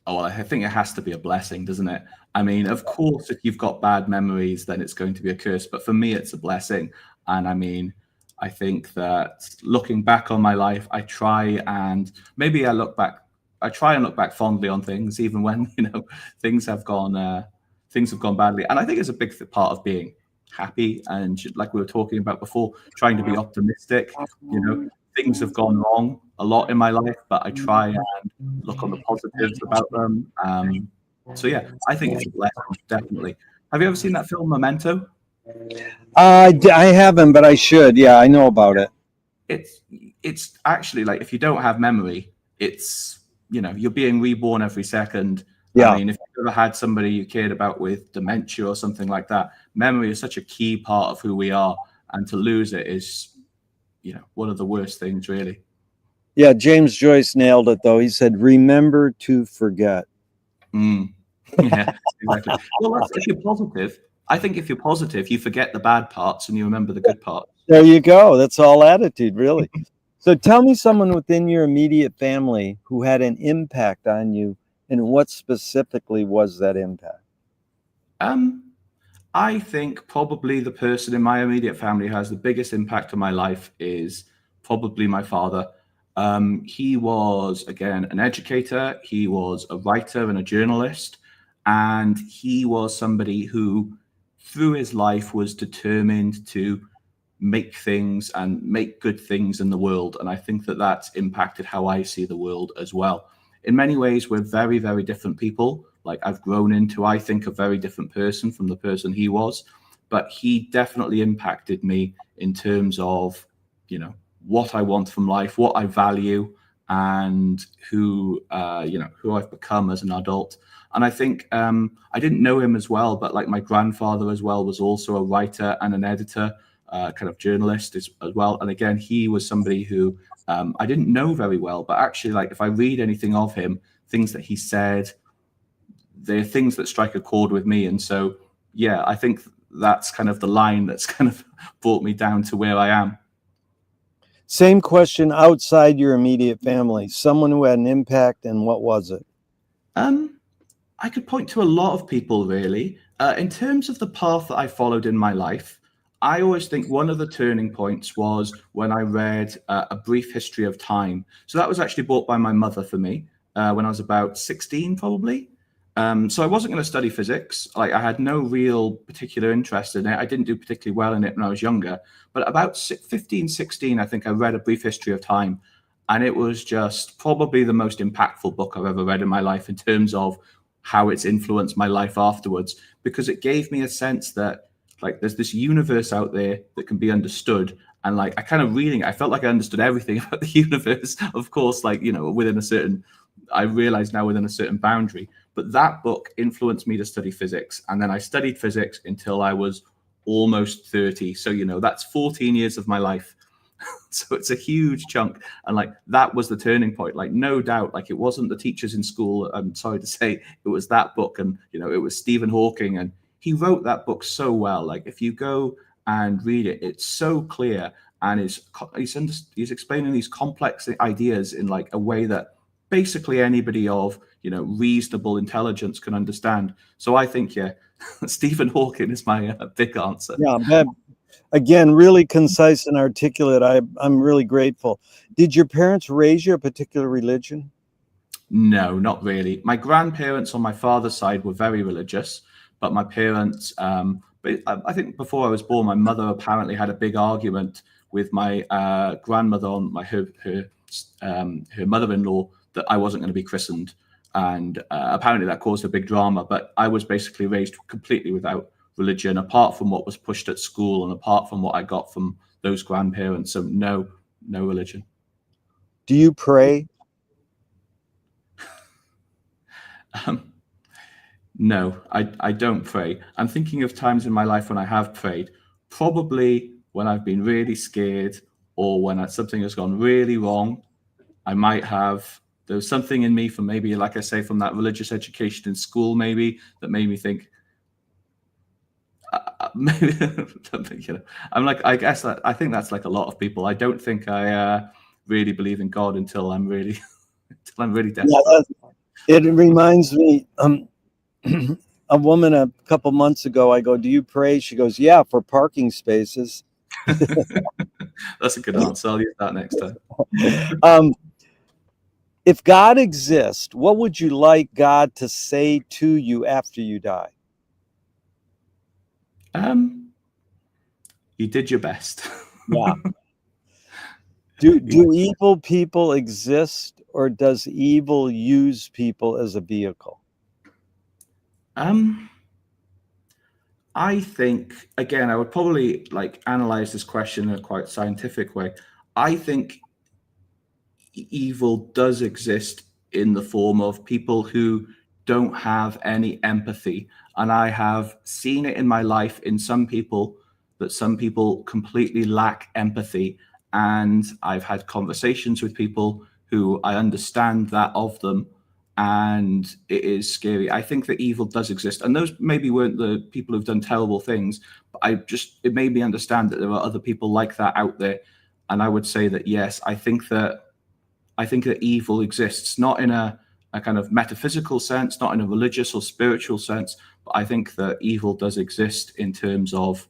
Oh, well, I think it has to be a blessing, doesn't it? I mean, of course, if you've got bad memories, then it's going to be a curse. But for me, it's a blessing. And I mean, I think that looking back on my life, I try and look back fondly on things, even when, things have gone badly. And I think it's a big part of being happy. And like we were talking about before, trying to be optimistic. Things have gone wrong a lot in my life, but I try and look on the positives about them. So yeah, I think it's a blessing, definitely. Have you ever seen that film Memento? I haven't, but I should. Yeah, I know about it. It's it's actually like if you don't have memory, it's you're being reborn every second. I Yeah. mean, if you've ever had somebody you cared about with dementia or something like that, memory is such a key part of who we are, and to lose it is, one of the worst things, really. Yeah, James Joyce nailed it though. He said, "Remember to forget." Mm. Yeah, exactly. Well, if you're positive, I think if you're positive, you forget the bad parts and you remember the good parts. There you go. That's all attitude, really. So tell me someone within your immediate family who had an impact on you, and what specifically was that impact? Um, I think probably the person in my immediate family who has the biggest impact on my life is probably my father. He was, again, an educator, he was a writer and a journalist, and he was somebody who, through his life, was determined to make things and make good things in the world. And I think that that's impacted how I see the world as well. In many ways, we're very, very different people. Like I've grown into, I think, a very different person from the person he was. But he definitely impacted me in terms of, what I want from life, what I value, and who I've become as an adult. And I think I didn't know him as well, but like my grandfather as well was also a writer and an editor, kind of journalist as well. And again, he was somebody who I didn't know very well, but actually, like if I read anything of him, things that he said, they're things that strike a chord with me. And so, yeah, I think that's kind of the line that's kind of brought me down to where I am. Same question outside your immediate family. Someone who had an impact, and what was it? I could point to a lot of people, really. In terms of the path that I followed in my life, I always think one of the turning points was when I read A Brief History of Time. So that was actually bought by my mother for me when I was about 16, probably. So I wasn't going to study physics. Like I had no real particular interest in it. I didn't do particularly well in it when I was younger. But about 15, 16, I think I read A Brief History of Time. And it was just probably the most impactful book I've ever read in my life in terms of how it's influenced my life afterwards, because it gave me a sense that like there's this universe out there that can be understood. And like I kind of reading it, I felt like I understood everything about the universe, of course, like, within a certain, I realize now within a certain boundary. But that book influenced me to study physics. And then I studied physics until I was almost 30. So, that's 14 years of my life. So it's a huge chunk. And like, that was the turning point. Like, no doubt, like, it wasn't the teachers in school. I'm sorry to say, it was that book. And, you know, it was Stephen Hawking. And he wrote that book so well. Like, if you go and read it, it's so clear. And he's explaining these complex ideas in like a way that basically anybody of, you know, reasonable intelligence can understand. So I think, yeah, Stephen Hawking is my big answer. Yeah, but again, really concise and articulate. I'm really grateful. Did your parents raise you a particular religion? No, not really. My grandparents on my father's side were very religious, but my parents, but I think before I was born, my mother apparently had a big argument with my grandmother on her mother-in-law that I wasn't going to be christened, and apparently that caused a big drama. But I was basically raised completely without religion, apart from what was pushed at school and apart from what I got from those grandparents. So no religion. Do you pray? No, I don't pray. I'm thinking of times in my life when I have prayed, probably when I've been really scared or when something has gone really wrong. I might have, there was something in me from maybe, like I say, from that religious education in school, maybe, that made me think, maybe something, you know, I'm like, I guess that, I think that's like a lot of people. I don't think I really believe in God until I'm really, until I'm really desperate. Yeah, it reminds me, a woman a couple months ago, I go, do you pray? She goes, yeah, for parking spaces. That's a good answer. I'll use that next time. If God exists, what would you like God to say to you after you die? You did your best. Yeah. Do evil people exist, or does evil use people as a vehicle? I think, again, I would probably like analyze this question in a quite scientific way. I think evil does exist in the form of people who don't have any empathy. And I have seen it in my life in some people, that some people completely lack empathy. And I've had conversations with people who I understand that of them. And it is scary. I think that evil does exist. And those maybe weren't the people who've done terrible things, but it made me understand that there are other people like that out there. And I would say that, yes, I think that evil exists, not in a kind of metaphysical sense, not in a religious or spiritual sense, but I think that evil does exist in terms of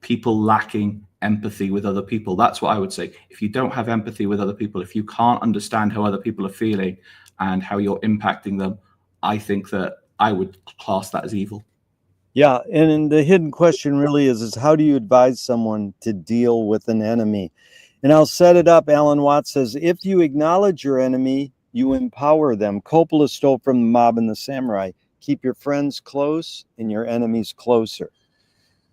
people lacking empathy with other people. That's what I would say. If you don't have empathy with other people, if you can't understand how other people are feeling and how you're impacting them, I think that I would class that as evil. Yeah, and the hidden question really is how do you advise someone to deal with an enemy? And I'll set it up. Alan Watts says, if you acknowledge your enemy, you empower them. Coppola stole from the Mob and the Samurai. Keep your friends close and your enemies closer.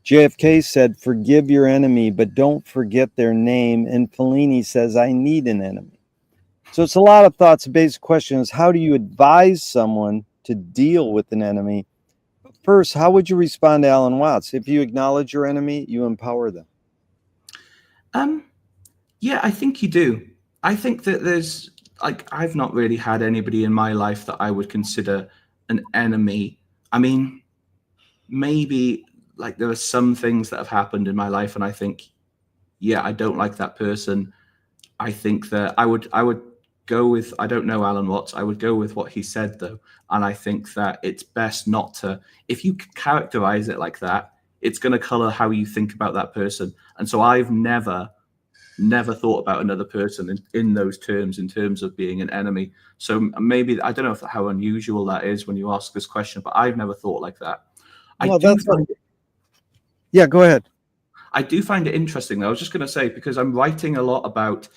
JFK said, forgive your enemy, but don't forget their name. And Fellini says, I need an enemy. So it's a lot of thoughts. The basic question is, how do you advise someone to deal with an enemy? First, how would you respond to Alan Watts? If you acknowledge your enemy, you empower them. Yeah, I think you do. I think that there's, like, I've not really had anybody in my life that I would consider an enemy. I mean, maybe like there are some things that have happened in my life and I think, yeah, I don't like that person. I think that I would go with, I don't know Alan Watts, I would go with what he said though. And I think that it's best not to, if you characterize it like that, it's going to color how you think about that person. And so I've never thought about another person in those terms, in terms of being an enemy. So maybe, I don't know how unusual that is when you ask this question, but I've never thought like that. Well, yeah, go ahead. I do find it interesting, though. I was just going to say, because I'm writing a lot about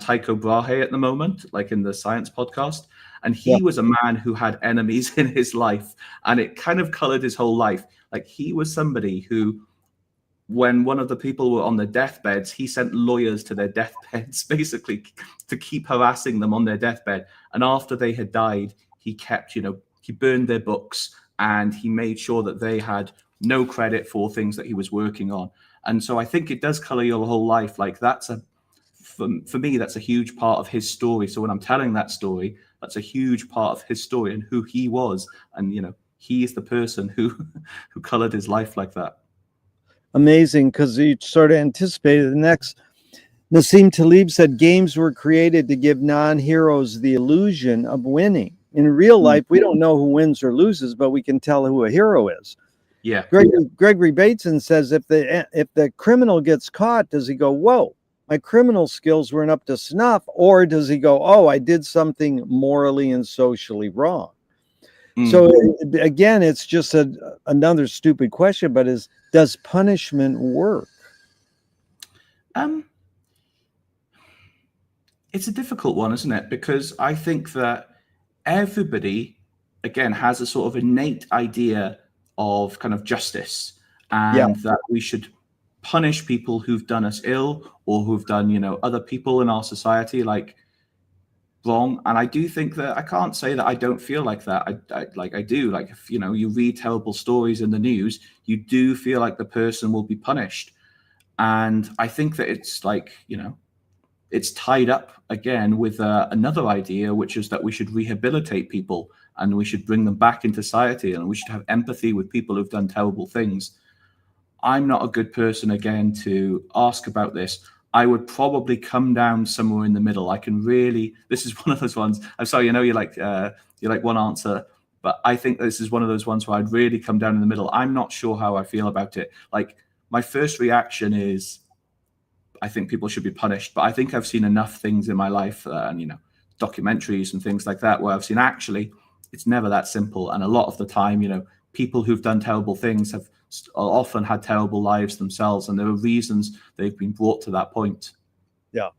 Tycho Brahe at the moment, like in the science podcast, and he was a man who had enemies in his life, and it kind of colored his whole life. Like, he was somebody who, when one of the people were on their deathbeds, he sent lawyers to their deathbeds, basically, to keep harassing them on their deathbed. And after they had died, he kept, he burned their books, and he made sure that they had no credit for things that he was working on. And so I think it does color your whole life. Like for me, that's a huge part of his story. So when I'm telling that story, that's a huge part of his story and who he was. And, he is the person who who colored his life like that. Amazing, because you sort of anticipated the next. Nassim Taleb said games were created to give non-heroes the illusion of winning. In real life, we don't know who wins or loses, but we can tell who a hero is. Yeah. Gregory Bateson says if the criminal gets caught, does he go, whoa, my criminal skills weren't up to snuff? Or does he go, oh, I did something morally and socially wrong? So again, it's just another stupid question, but does punishment work? It's a difficult one, isn't it? Because I think that everybody, again, has a sort of innate idea of kind of justice, and that we should punish people who've done us ill or who've done, other people in our society like wrong. And I do think that I can't say that I don't feel like that. I do. Like, if you read terrible stories in the news, you do feel like the person will be punished. And I think that it's like, it's tied up again with another idea, which is that we should rehabilitate people and we should bring them back into society and we should have empathy with people who've done terrible things. I'm not a good person, again, to ask about this. I would probably come down somewhere in the middle. This is one of those ones. I'm sorry, you like one answer, but I think this is one of those ones where I'd really come down in the middle. I'm not sure how I feel about it. Like, my first reaction is, I think people should be punished, but I think I've seen enough things in my life and, documentaries and things like that, where I've seen actually it's never that simple. And a lot of the time, people who've done terrible things have often had terrible lives themselves, and there are reasons they've been brought to that point. Yeah.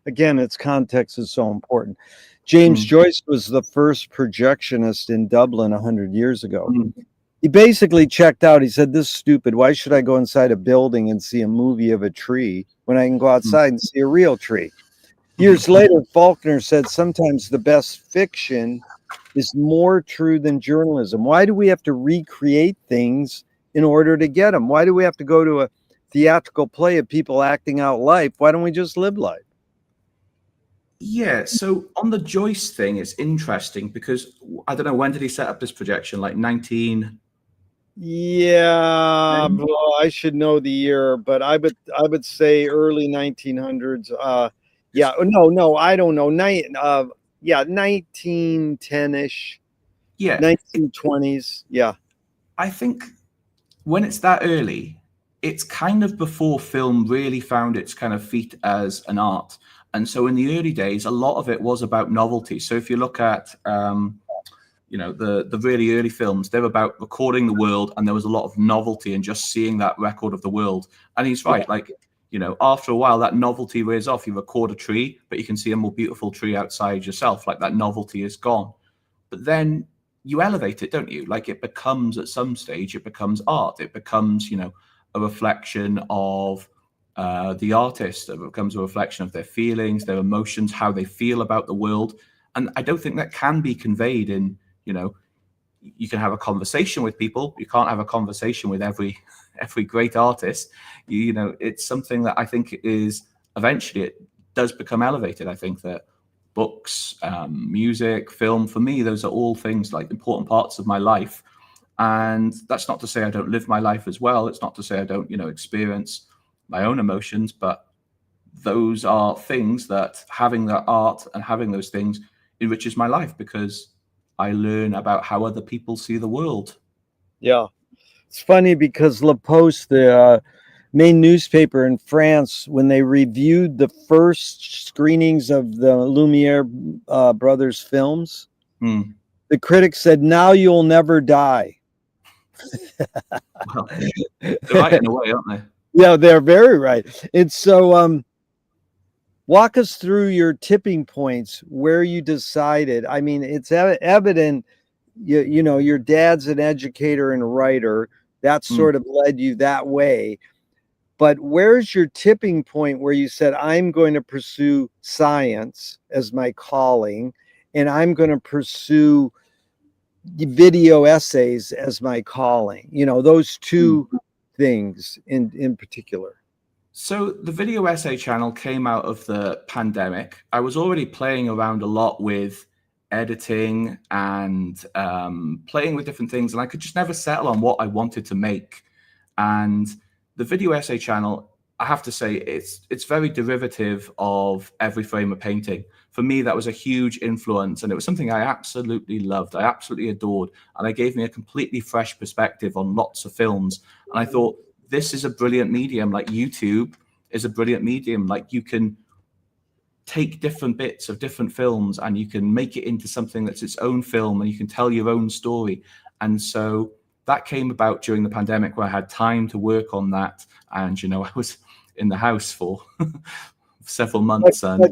Again, its context is so important. James Joyce was the first projectionist in Dublin 100 years ago. He basically checked out. He said, this is stupid. Why should I go inside a building and see a movie of a tree when I can go outside and see a real tree? Years later, Faulkner said sometimes the best fiction is more true than journalism. Why do we have to recreate things in order to get them? Why do we have to go to a theatrical play of people acting out life? Why don't we just live life? Yeah, so on the Joyce thing, it's interesting because I don't know, when did he set up this projection? Like 19... Yeah, well, I should know the year, but I would say early 1900s. Yeah, no, I don't know. 1910-ish. Yeah, 1920s. Yeah, I think when it's that early, it's kind of before film really found its kind of feet as an art. And so in the early days, a lot of it was about novelty. So if you look at the really early films, they're about recording the world, and there was a lot of novelty in just seeing that record of the world. And he's right. Like, after a while, that novelty wears off. You record a tree, but you can see a more beautiful tree outside yourself. Like, that novelty is gone. But then you elevate it, don't you? Like, it becomes, at some stage, it becomes art. It becomes, a reflection of the artist. It becomes a reflection of their feelings, their emotions, how they feel about the world. And I don't think that can be conveyed in, you can have a conversation with people. You can't have a conversation with every great artist. It's something that I think is eventually it does become elevated. I think that books, music, film, for me, those are all things like important parts of my life. And that's not to say I don't live my life as well. It's not to say I don't, experience my own emotions, but those are things that having that art and having those things enriches my life, because I learn about how other people see the world. Yeah. It's funny because La Poste, the main newspaper in France, when they reviewed the first screenings of the Lumiere brothers films, the critics said, now you'll never die. Well, they're right in a way, aren't they? Yeah, they're very right. And so walk us through your tipping points where you decided. I mean, it's evident, your dad's an educator and a writer. That sort of led you that way. But where's your tipping point where you said, I'm going to pursue science as my calling, and I'm going to pursue video essays as my calling? Those two things in particular? So the video essay channel came out of the pandemic. I was already playing around a lot with editing and playing with different things, and I could just never settle on what I wanted to make. And the video essay channel, I have to say, it's very derivative of Every Frame a Painting. For me, that was a huge influence, and it was something I absolutely loved. I absolutely adored, and it gave me a completely fresh perspective on lots of films. And I thought, this is a brilliant medium. Like, YouTube is a brilliant medium. Like, you can take different bits of different films and you can make it into something that's its own film, and you can tell your own story. And so that came about during the pandemic, where I had time to work on that. And, I was in the house for several months. But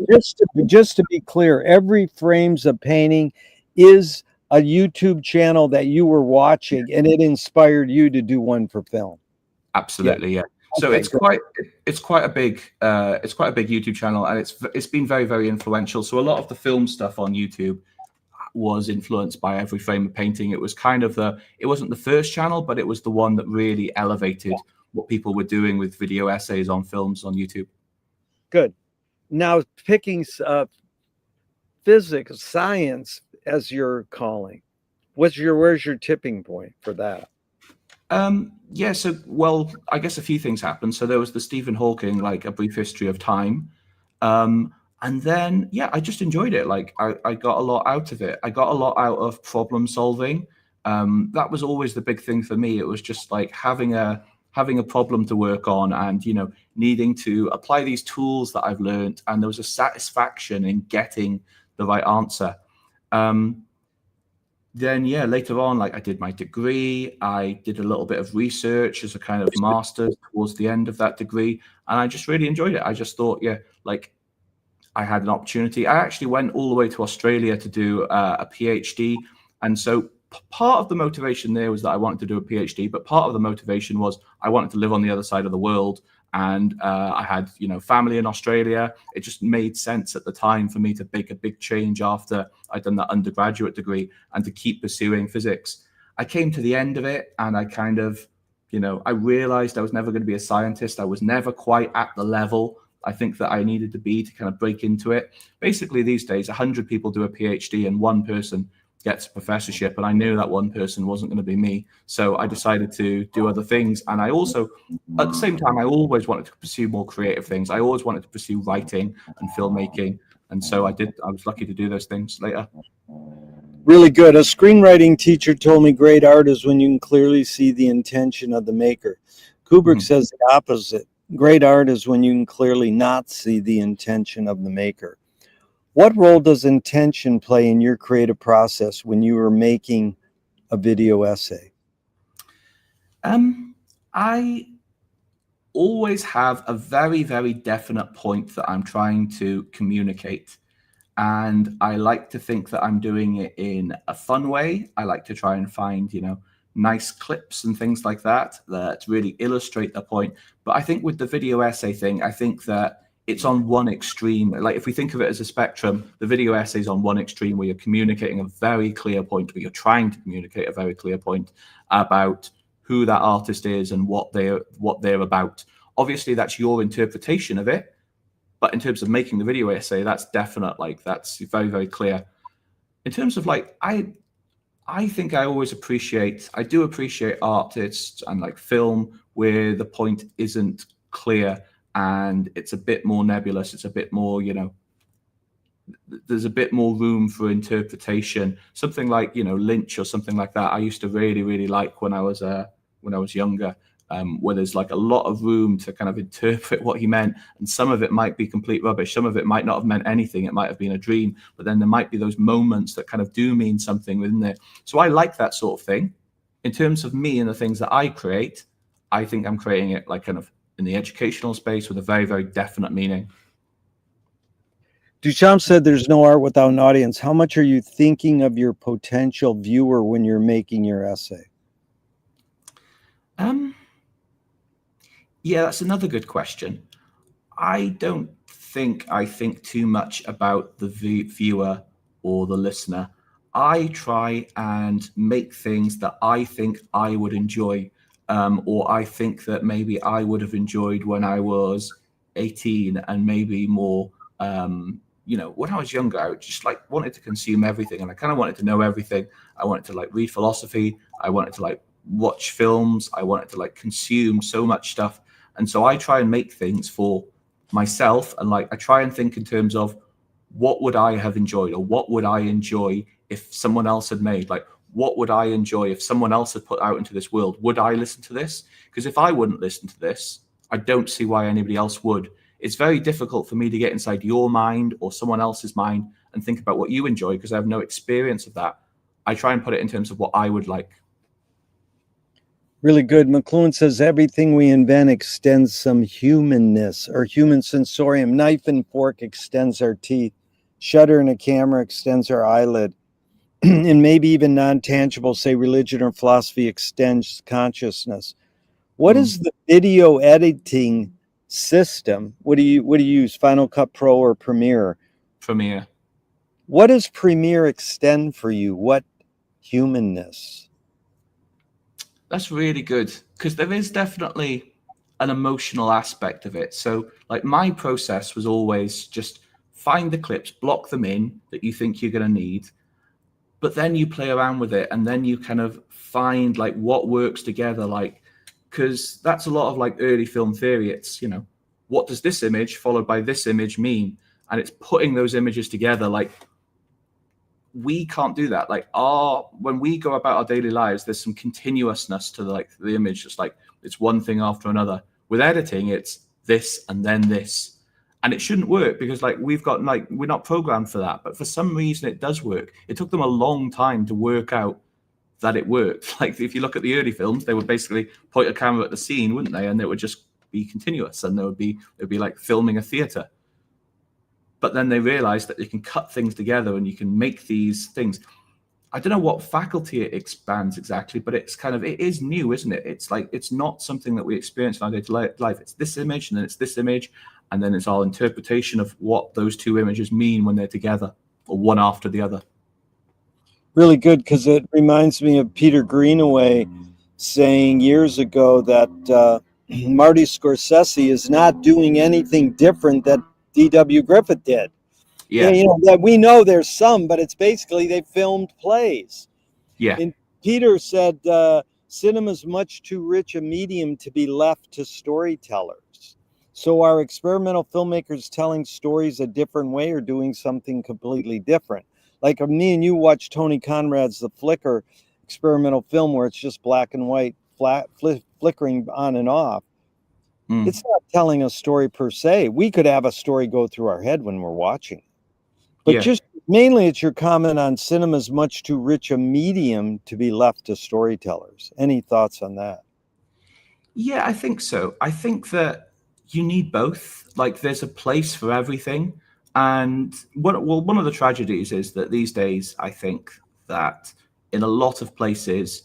just to be clear, Every Frame's a Painting is a YouTube channel that you were watching, and it inspired you to do one for film. Absolutely, yeah. So Okay, it's quite a big YouTube channel, and it's been very, very influential. So a lot of the film stuff on YouTube was influenced by Every Frame a Painting. It was kind of it wasn't the first channel, but it was the one that really elevated what people were doing with video essays on films on YouTube. Good. Now, picking physics, science as your calling, where's your tipping point for that? Yeah, so, well, I guess a few things happened. So there was the Stephen Hawking, like A Brief History of Time. And then, yeah, I just enjoyed it. Like, I got a lot out of it. I got a lot out of problem solving. That was always the big thing for me. It was just like having a problem to work on, and, needing to apply these tools that I've learned. And there was a satisfaction in getting the right answer. Then, yeah, later on, like, I did my degree. I did a little bit of research as a kind of master's towards the end of that degree, and I just really enjoyed it. I just thought, yeah, like, I had an opportunity. I actually went all the way to Australia to do a PhD, and so part of the motivation there was that I wanted to do a PhD, but part of the motivation was I wanted to live on the other side of the world. And I had, family in Australia. It just made sense at the time for me to make a big change after I'd done that undergraduate degree and to keep pursuing physics. I came to the end of it, and I kind of, I realized I was never going to be a scientist. I was never quite at the level I think that I needed to be to kind of break into it. Basically, these days, 100 people do a PhD and one person gets a professorship, and I knew that one person wasn't going to be me. So I decided to do other things. And I also, at the same time, I always wanted to pursue more creative things. I always wanted to pursue writing and filmmaking. And so I did. I was lucky to do those things later. Really good. A screenwriting teacher told me great art is when you can clearly see the intention of the maker. Kubrick says the opposite. Great art is when you can clearly not see the intention of the maker. What role does intention play in your creative process when you are making a video essay? I always have a very, very definite point that I'm trying to communicate. And I like to think that I'm doing it in a fun way. I like to try and find, nice clips and things like that really illustrate the point. But I think with the video essay thing, I think that it's on one extreme. Like, if we think of it as a spectrum, the video essay is on one extreme, where you're communicating a very clear point, or you're trying to communicate a very clear point about who that artist is and what they're about. Obviously, that's your interpretation of it. But in terms of making the video essay, that's definite. Like, that's very, very clear. In terms of, like, I think I do appreciate artists and, like, film where the point isn't clear and it's a bit more nebulous. It's a bit more, there's a bit more room for interpretation. Something like, Lynch or something like that, I used to really, really like when I was younger, where there's, like, a lot of room to kind of interpret what he meant. And some of it might be complete rubbish. Some of it might not have meant anything. It might have been a dream, but then there might be those moments that kind of do mean something within there. So I like that sort of thing. In terms of me and the things that I create, I think I'm creating it, like, kind of in the educational space with a very, very definite meaning. Duchamp said there's no art without an audience. How much are you thinking of your potential viewer when you're making your essay? Yeah, that's another good question. I don't think I think too much about the viewer or the listener. I try and make things that I think I would enjoy. or I think that maybe I would have enjoyed when I was 18 and maybe more. When I was younger, I just like wanted to consume everything, and I kind of wanted to know everything. I wanted to like read philosophy. I wanted to like watch films. I wanted to like consume so much stuff, and so I try and make things for myself, and like I try and think in terms of what would I have enjoyed, or what would I enjoy if someone else had made, like what would I enjoy if someone else had put out into this world? Would I listen to this? Because if I wouldn't listen to this, I don't see why anybody else would. It's very difficult for me to get inside your mind or someone else's mind and think about what you enjoy, because I have no experience of that. I try and put it in terms of what I would like. Really good. McLuhan says everything we invent extends some humanness or human sensorium. Knife and fork extends our teeth. Shutter in a camera extends our eyelid. And maybe even non-tangible, say religion or philosophy, extends consciousness. What is the video editing system? What do you use? Final Cut Pro or Premiere? Premiere. What does Premiere extend for you? What humanness? That's really good, because there is definitely an emotional aspect of it. So like my process was always just find the clips, block them in that you think you're going to need, but then you play around with it, and then you kind of find like what works together, like, because that's a lot of like early film theory. It's, what does this image followed by this image mean? And it's putting those images together. Like, we can't do that. Like when we go about our daily lives, there's some continuousness to the image. Just like it's one thing after another. With editing, it's this and then this, and it shouldn't work because like we're not programmed for that. But for some reason, it does work. It took them a long time to work out that it worked. Like if you look at the early films, they would basically point a camera at the scene, wouldn't they? And it would just be continuous, and it would be like filming a theater. But then they realized that you can cut things together and you can make these things. I don't know what faculty it expands exactly, but it is new, isn't it? It's like, it's not something that we experience in our day-to-day life. It's this image, and then it's this image, and then it's our interpretation of what those two images mean when they're together, or one after the other. Really good, because it reminds me of Peter Greenaway saying years ago that Marty Scorsese is not doing anything different that D.W. Griffith did. Yeah. That we know there's some, but it's basically they filmed plays. Yeah. And Peter said, cinema's much too rich a medium to be left to storytellers. So are experimental filmmakers telling stories a different way or doing something completely different? Like me and you watch Tony Conrad's The Flicker experimental film where it's just black and white, flickering on and off. It's not telling a story per se. We could have a story go through our head when we're watching. But just mainly it's your comment on cinema's much too rich a medium to be left to storytellers. Any thoughts on that? Yeah, I think so. I think that you need both. Like there's a place for everything. And one of the tragedies is that these days, I think that in a lot of places,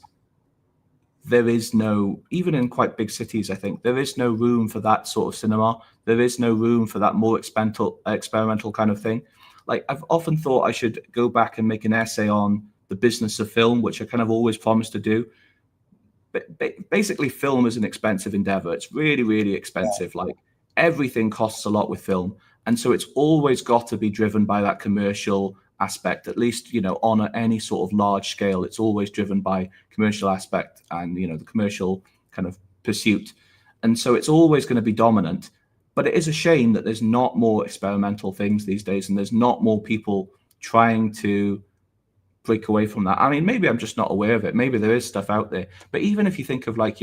there is no, even in quite big cities, I think there is no room for that sort of cinema. There is no room for that more experimental kind of thing. Like I've often thought I should go back and make an essay on the business of film, which I kind of always promised to do. But basically, film is an expensive endeavor. It's really, really expensive. Like everything costs a lot with film. And so it's always got to be driven by that commercial aspect, at least, on any sort of large scale. It's always driven by commercial aspect and, the commercial kind of pursuit. And so it's always going to be dominant. But it is a shame that there's not more experimental things these days, and there's not more people trying to break away from that. I mean, maybe I'm just not aware of it. Maybe there is stuff out there. But even if you think of like,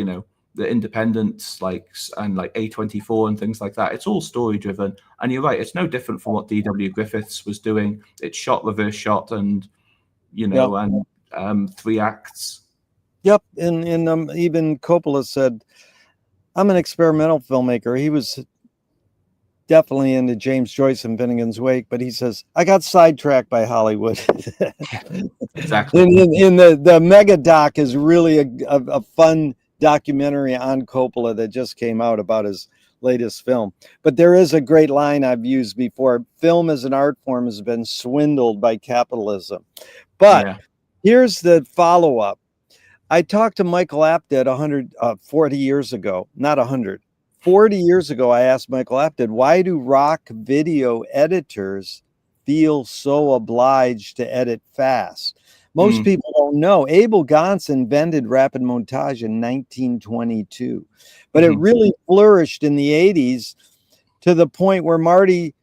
the independents, and A24 and things like that, it's all story driven. And you're right, it's no different from what D.W. Griffiths was doing. It's shot, reverse shot, and and 3 acts. Yep. And even Coppola said, I'm an experimental filmmaker. He was definitely into James Joyce and Finnegan's Wake, but he says, I got sidetracked by Hollywood. Exactly. In the mega doc is really a fun documentary on Coppola that just came out about his latest film. But there is a great line I've used before. Film as an art form has been swindled by capitalism. But here's the follow-up. I talked to Michael Apted 40 years ago, not 100. 40 years ago, I asked Michael Apted, why do rock video editors feel so obliged to edit fast? Most people don't know. Abel Gance invented rapid montage in 1922, but it really flourished in the 80s to the point where Marty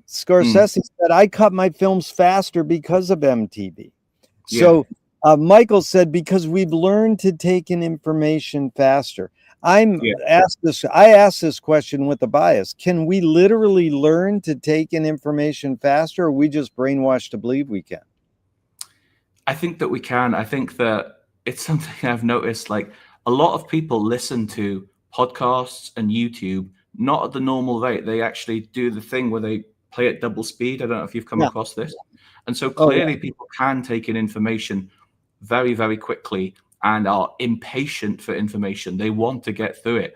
Scorsese said, I cut my films faster because of MTV. So Michael said, because we've learned to take in information faster. I asked this question with a bias. Can we literally learn to take in information faster, or are we just brainwashed to believe we can? I think that we can. I think that it's something I've noticed, like a lot of people listen to podcasts and YouTube, not at the normal rate. They actually do the thing where they play at double speed. I don't know if you've come across this. And so clearly people can take in information very, very quickly and are impatient for information. They want to get through it.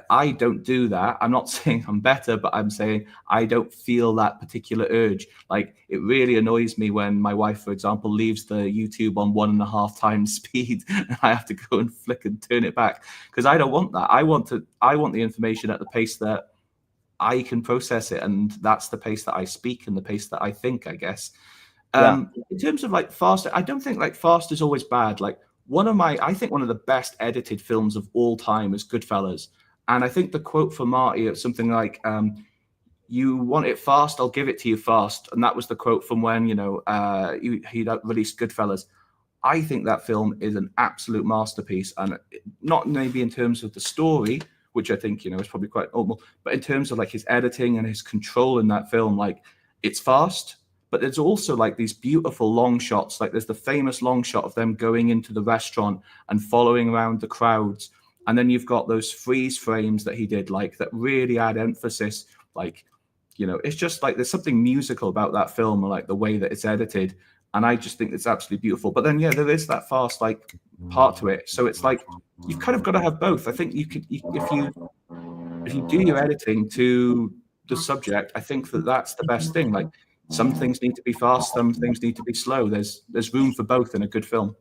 I don't do that. I'm not saying I'm better, but I'm saying I don't feel that particular urge. Like, it really annoys me when my wife, for example, leaves the YouTube on 1.5 times speed and I have to go and flick and turn it back, because I don't want that. I want the information at the pace that I can process it, and that's the pace that I speak and the pace that I think, I guess. In terms of like fast, I don't think like fast is always bad. Like I think one of the best edited films of all time is Goodfellas. And I think the quote for Marty is something like, you want it fast, I'll give it to you fast. And that was the quote from when, he released Goodfellas. I think that film is an absolute masterpiece, and not maybe in terms of the story, which I think, is probably quite normal, but in terms of like his editing and his control in that film, like it's fast, but there's also like these beautiful long shots. Like there's the famous long shot of them going into the restaurant and following around the crowds. And then you've got those freeze frames that he did, like that really add emphasis. Like, it's just like there's something musical about that film, and like the way that it's edited. And I just think it's absolutely beautiful. But then, there is that fast like part to it. So it's like you've kind of got to have both. I think if you do your editing to the subject, I think that's the best thing. Like some things need to be fast, some things need to be slow. There's room for both in a good film.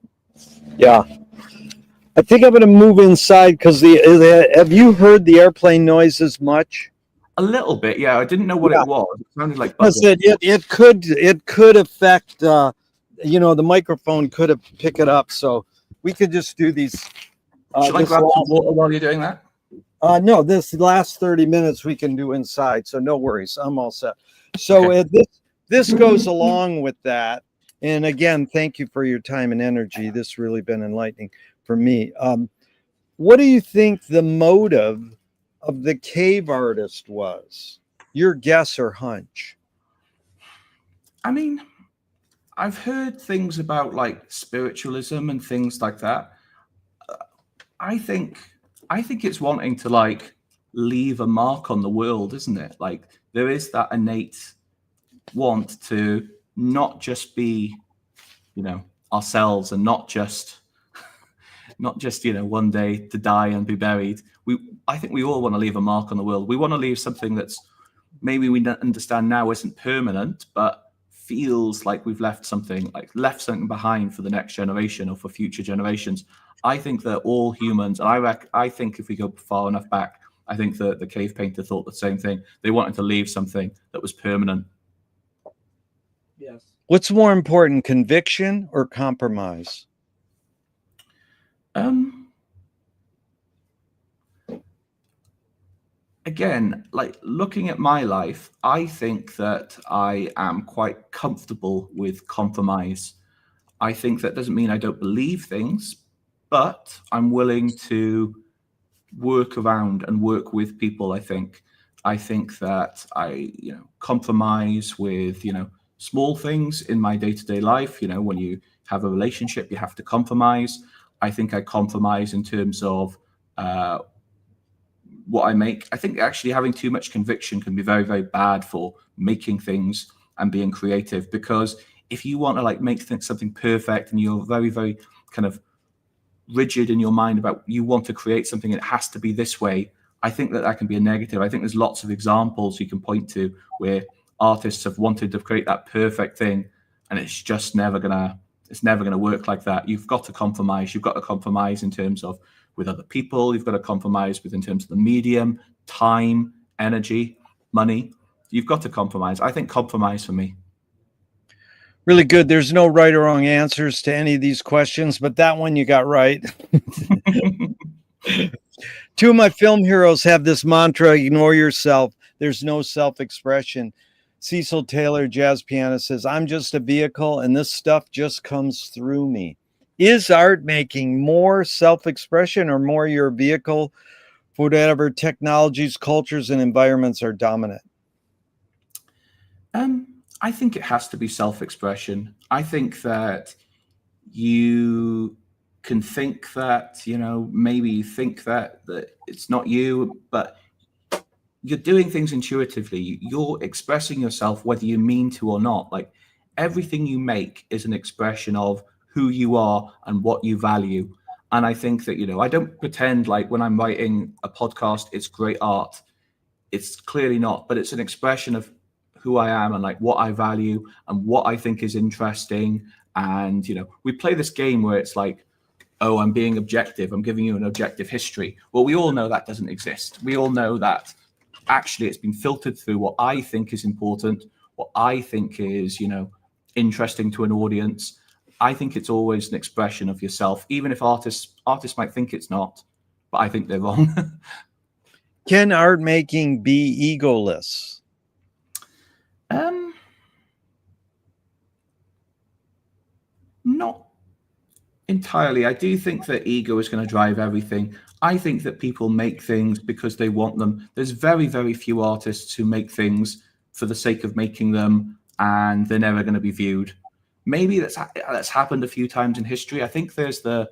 Yeah. I think I'm going to move inside because have you heard the airplane noises much? A little bit, yeah. I didn't know what it was. It sounded like buzzing. It could affect, the microphone could pick it up. So we could just do these. Should I grab some water while you're doing that? No, this last 30 minutes we can do inside. So no worries. I'm all set. So this goes along with that. And again, thank you for your time and energy. This has really been enlightening for me. What do you think the motive of the cave artist was? Your guess or hunch? I mean, I've heard things about like spiritualism and things like that. I think it's wanting to like leave a mark on the world, isn't it? Like there is that innate want to not just be, ourselves, and not just one day to die and be buried. I think we all want to leave a mark on the world. We want to leave something that's maybe we don't understand now isn't permanent, but feels like we've left something behind for the next generation or for future generations. I think that all humans, and I think if we go far enough back, I think that the cave painter thought the same thing. They wanted to leave something that was permanent. Yes. What's more important, conviction or compromise? Again, like looking at my life, I think that I am quite comfortable with compromise. I think that doesn't mean I don't believe things, but I'm willing to work around and work with people. I think that I, compromise with, small things in my day-to-day life. When you have a relationship, you have to compromise. I think I compromise in terms of what I make. I think actually having too much conviction can be very, very bad for making things and being creative, because if you want to like make something perfect and you're very, very kind of rigid in your mind about you want to create something, it has to be this way, I think that can be a negative. I think there's lots of examples you can point to where artists have wanted to create that perfect thing and it's just never gonna It's never going to work like that. You've got to compromise. You've got to compromise in terms of with other people. You've got to compromise with in terms of the medium, time, energy, money. You've got to compromise. I think compromise for me. Really good. There's no right or wrong answers to any of these questions, but that one you got right. Two of my film heroes have this mantra: ignore yourself. There's no self-expression. Cecil Taylor, jazz pianist, says, I'm just a vehicle and this stuff just comes through me. Is art making more self-expression or more your vehicle for whatever technologies, cultures, and environments are dominant? I think it has to be self-expression. I think that you can think that, maybe you think that it's not you, but you're doing things intuitively. You're expressing yourself whether you mean to or not. Like everything you make is an expression of who you are and what you value. And I think that, I don't pretend like when I'm writing a podcast, it's great art. It's clearly not, but it's an expression of who I am and like what I value and what I think is interesting. And, we play this game where it's like, oh, I'm being objective. I'm giving you an objective history. Well, we all know that doesn't exist. We all know that actually it's been filtered through what I think is important, what I think is, interesting to an audience. I think it's always an expression of yourself, even if artists might think it's not, but I think they're wrong. Can art making be egoless? Not entirely. I do think that ego is going to drive everything. I think that people make things because they want them. There's very, very few artists who make things for the sake of making them, and they're never going to be viewed. Maybe that's happened a few times in history. I think is there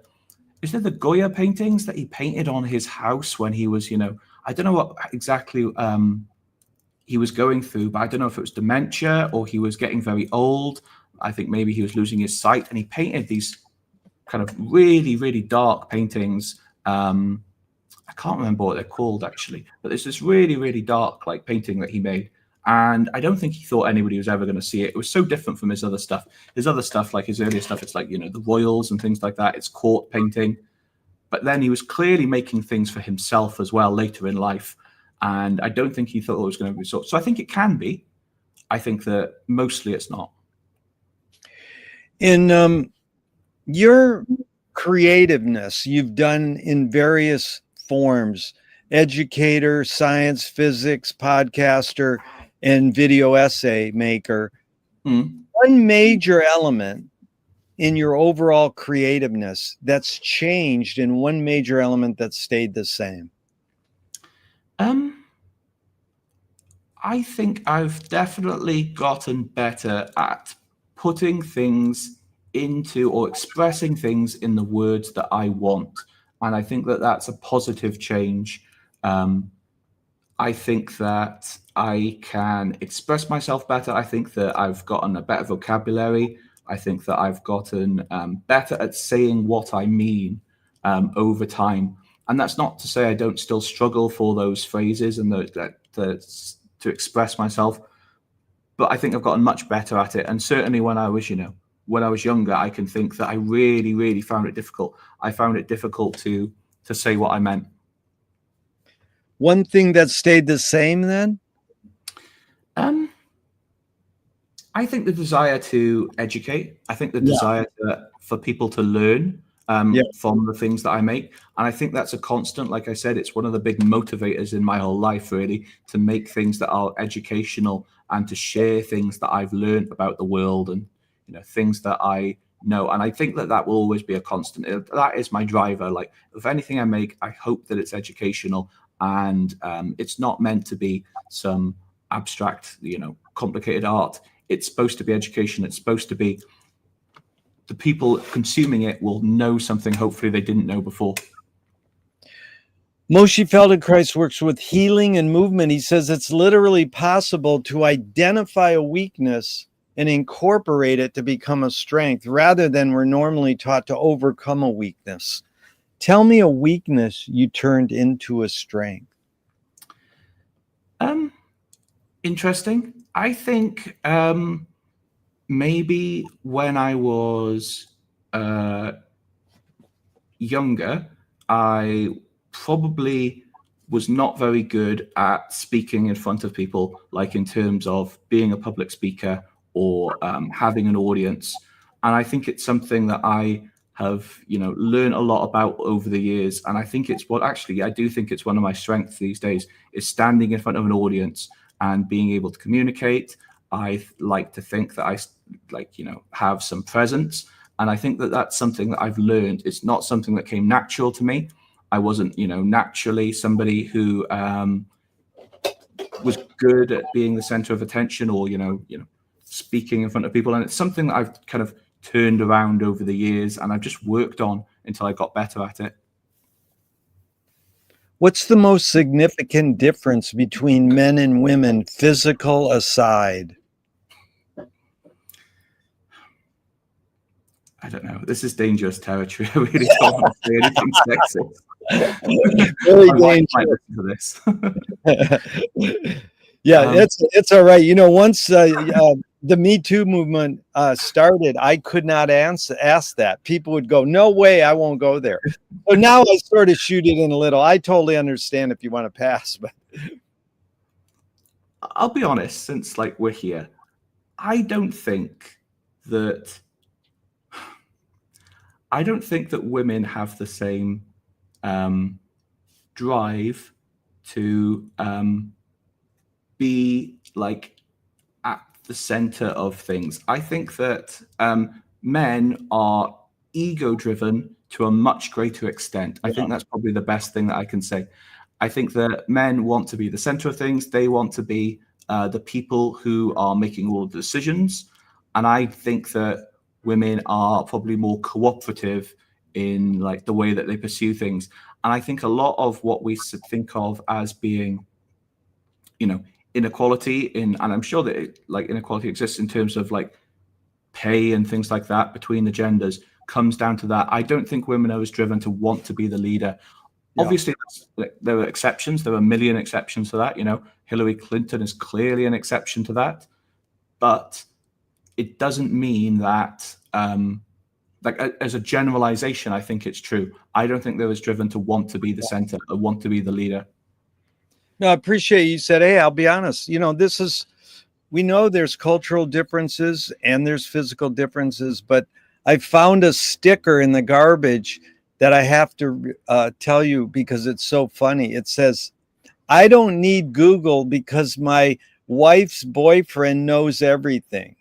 the Goya paintings that he painted on his house when he was, I don't know what exactly he was going through, but I don't know if it was dementia or he was getting very old. I think maybe he was losing his sight, and he painted these kind of really, really dark paintings. I can't remember what they're called actually, but there's this really, really dark like painting that he made. And I don't think he thought anybody was ever going to see it. It was so different from his other stuff. His other stuff, like his earlier stuff, it's like, the royals and things like that. It's court painting. But then he was clearly making things for himself as well later in life. And I don't think he thought it was going to be so. So I think it can be. I think that mostly it's not. In your creativeness, you've done in various forms: educator, science, physics, podcaster, and video essay maker. One major element in your overall creativeness that's changed and one major element that stayed the same? I think I've definitely gotten better at putting things into or expressing things in the words that I want. And I think that that's a positive change. I think that I can express myself better. I think that I've gotten a better vocabulary. I think that I've gotten better at saying what I mean over time. And that's not to say I don't still struggle for those phrases and to express myself, but I think I've gotten much better at it. And certainly when I was younger, I can think that I really, really found it difficult. I found it difficult to say what I meant. One thing that stayed the same then? I think the desire to educate. I think the desire for people to learn from the things that I make. And I think that's a constant. Like I said, it's one of the big motivators in my whole life, really, to make things that are educational and to share things that I've learned about the world and, things that I know. And I think that will always be a constant. That is my driver. Like, if anything I make, I hope that it's educational and it's not meant to be some abstract, complicated art. It's supposed to be education. It's supposed to be the people consuming it will know something hopefully they didn't know before. Moshe Feldenkrais works with healing and movement. He says it's literally possible to identify a weakness and incorporate it to become a strength rather than we're normally taught to overcome a weakness. Tell me a weakness you turned into a strength. Interesting. I think maybe when I was younger, I probably was not very good at speaking in front of people, like in terms of being a public speaker or having an audience. And I think it's something that I have, learned a lot about over the years. And I think it's I do think it's one of my strengths these days is standing in front of an audience and being able to communicate. I like to think that I have some presence. And I think that that's something that I've learned. It's not something that came natural to me. I wasn't, naturally somebody who was good at being the center of attention or, speaking in front of people. And it's something that I've kind of turned around over the years and I've just worked on until I got better at it. What's the most significant difference between men and women, physical aside? I don't know. This is dangerous territory. I really don't want to say anything sexist. Really dangerous. Yeah, it's all right. Once the Me Too movement started, I could not ask that. People would go, "No way, I won't go there." So now I sort of shoot it in a little. I totally understand if you want to pass, but I'll be honest. Since we're here, I don't think that women have the same drive to be at the center of things. I think that men are ego driven to a much greater extent. I think that's probably the best thing that I can say. I think that men want to be the center of things. They want to be the people who are making all the decisions. And I think that women are probably more cooperative in the way that they pursue things. And I think a lot of what we think of as being, inequality and I'm sure that inequality exists in terms of pay and things like that between the genders comes down to that. I don't think women are as driven to want to be the leader. Yeah. Obviously, there are exceptions. There are a million exceptions to that. Hillary Clinton is clearly an exception to that. But it doesn't mean that, as a generalization, I think it's true. I don't think they're as driven to want to be the center or want to be the leader. No, I appreciate you said, hey, I'll be honest. We know there's cultural differences and there's physical differences, but I found a sticker in the garbage that I have to tell you because it's so funny. It says, "I don't need Google because my wife's boyfriend knows everything."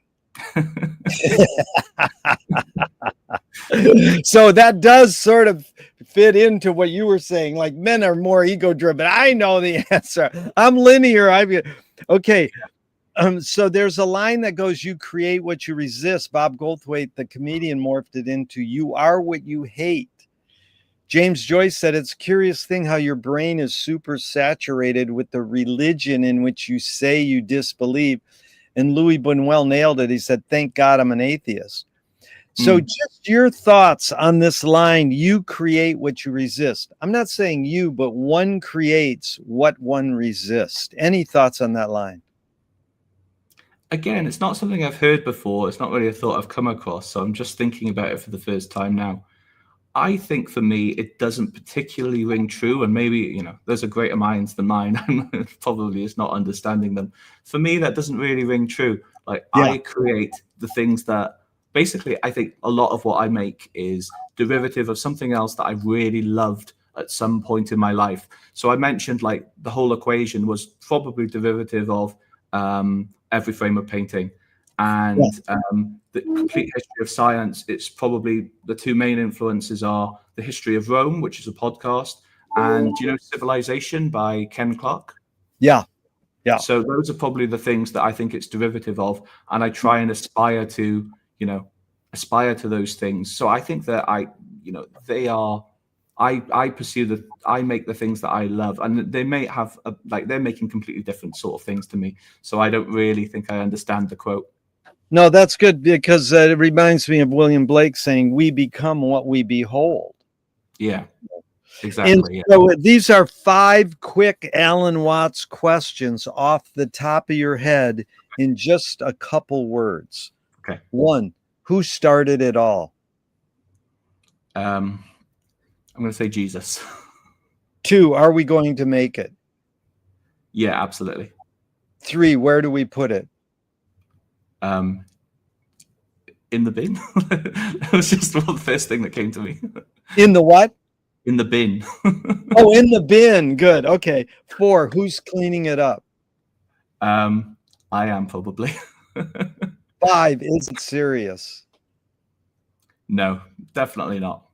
So that does sort of fit into what you were saying. Men are more ego driven. I know the answer. I'm linear. Okay. So there's a line that goes, "You create what you resist." Bob Goldthwait, the comedian, morphed it into, "You are what you hate." James Joyce said, "It's a curious thing how your brain is super saturated with the religion in which you say you disbelieve." And Louis Buñuel nailed it. He said, "Thank God I'm an atheist." So just your thoughts on this line, "You create what you resist." I'm not saying you, but one creates what one resists. Any thoughts on that line? Again, it's not something I've heard before. It's not really a thought I've come across. So I'm just thinking about it for the first time now. I think for me, it doesn't particularly ring true. And maybe, there's a greater minds than mine. Probably is not understanding them. For me, that doesn't really ring true. I create the things that basically, I think a lot of what I make is derivative of something else that I really loved at some point in my life. So I mentioned the whole equation was probably derivative of Every Frame of Painting. And the complete history of science, it's probably the two main influences are The History of Rome, which is a podcast, and Civilization by Ken Clark? Yeah. So those are probably the things that I think it's derivative of. And I try and aspire to those things. So I think that I pursue I make the things that I love, and they may have they're making completely different sort of things to me. So I don't really think I understand the quote. No, that's good because it reminds me of William Blake saying, "We become what we behold." Yeah, exactly. And so these are 5 quick Alan Watts questions off the top of your head in just a couple words. Okay. 1, who started it all? I'm going to say Jesus. 2, are we going to make it? Yeah, absolutely. 3, where do we put it? In the bin. That was just the first thing that came to me. In the what? In the bin. Oh, in the bin. Good. Okay. 4, who's cleaning it up? I am probably. 5, is it serious? No, definitely not.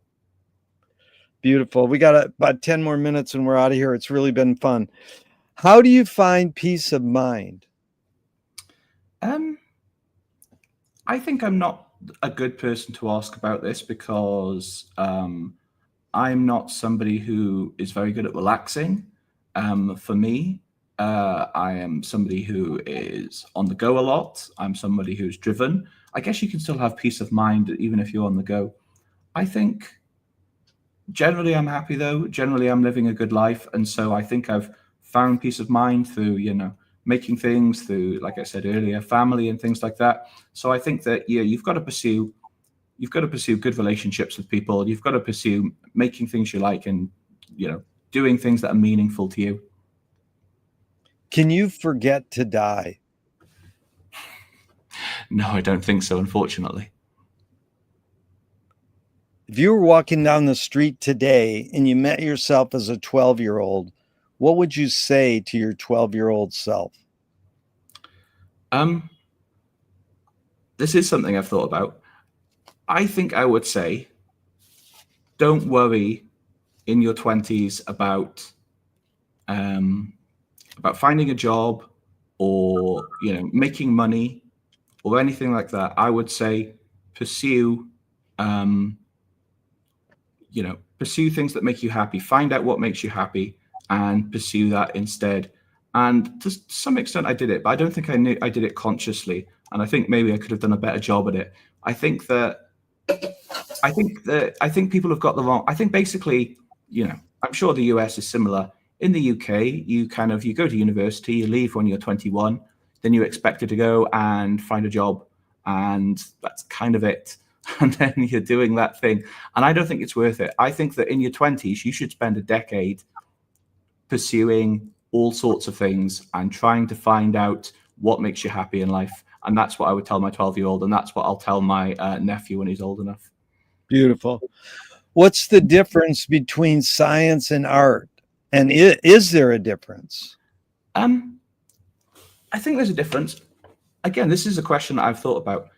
Beautiful. We got about 10 more minutes and we're out of here. It's really been fun. How do you find peace of mind? I think I'm not a good person to ask about this because I'm not somebody who is very good at relaxing. For me, I am somebody who is on the go a lot. I'm somebody who's driven. I guess you can still have peace of mind even if you're on the go. I think generally I'm happy though. Generally I'm living a good life. And so I think I've found peace of mind through, making things, through, like I said earlier, family and things like that. So I think that, you've got to pursue good relationships with people. You've got to pursue making things you like and, doing things that are meaningful to you. Can you forget to die? No, I don't think so, unfortunately. If you were walking down the street today and you met yourself as a 12-year-old, what would you say to your 12-year-old self? This is something I've thought about. I think I would say, don't worry in your 20s about finding a job or making money or anything like that. I would say pursue pursue things that make you happy. Find out what makes you happy and pursue that instead. And to some extent I did it, but I don't think I did it consciously. And I think maybe I could have done a better job at it. I think people have got the wrong. I think basically, I'm sure the US is similar. In the UK, you go to university, you leave when you're 21, then you're expected to go and find a job, and that's kind of it. And then you're doing that thing. And I don't think it's worth it. I think that in your 20s, you should spend a decade pursuing all sorts of things and trying to find out what makes you happy in life. And that's what I would tell my 12-year-old, and that's what I'll tell my nephew when he's old enough. Beautiful. What's the difference between science and art? And is there a difference? I think there's a difference. Again, this is a question that I've thought about.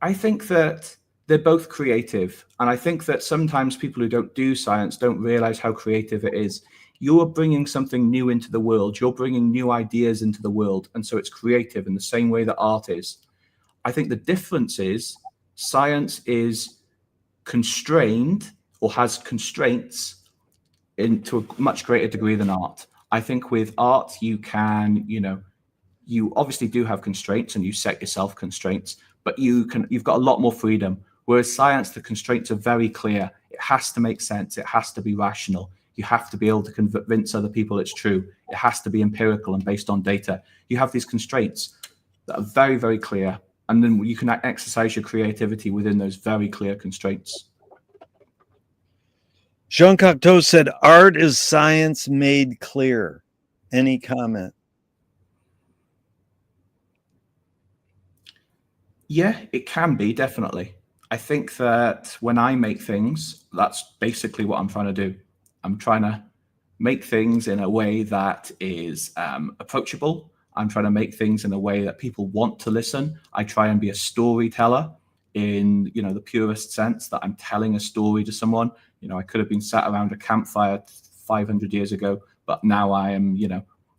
I think that they're both creative. And I think that sometimes people who don't do science don't realize how creative it is. You're bringing something new into the world. You're bringing new ideas into the world. And so it's creative in the same way that art is. I think the difference is science is constrained or has constraints to a much greater degree than art. I think with art, you can, you obviously do have constraints and you set yourself constraints, but you've got a lot more freedom. Whereas science, the constraints are very clear. It has to make sense. It has to be rational. You have to be able to convince other people it's true. It has to be empirical and based on data. You have these constraints that are very, very clear. And then you can exercise your creativity within those very clear constraints. Jean Cocteau said, art is science made clear. Any comment? Yeah, it can be, definitely. I think that when I make things, that's basically what I'm trying to do. I'm trying to make things in a way that is approachable. I'm trying to make things in a way that people want to listen. I try and be a storyteller in, the purest sense, that I'm telling a story to someone. I could have been sat around a campfire 500 years ago, but now I am,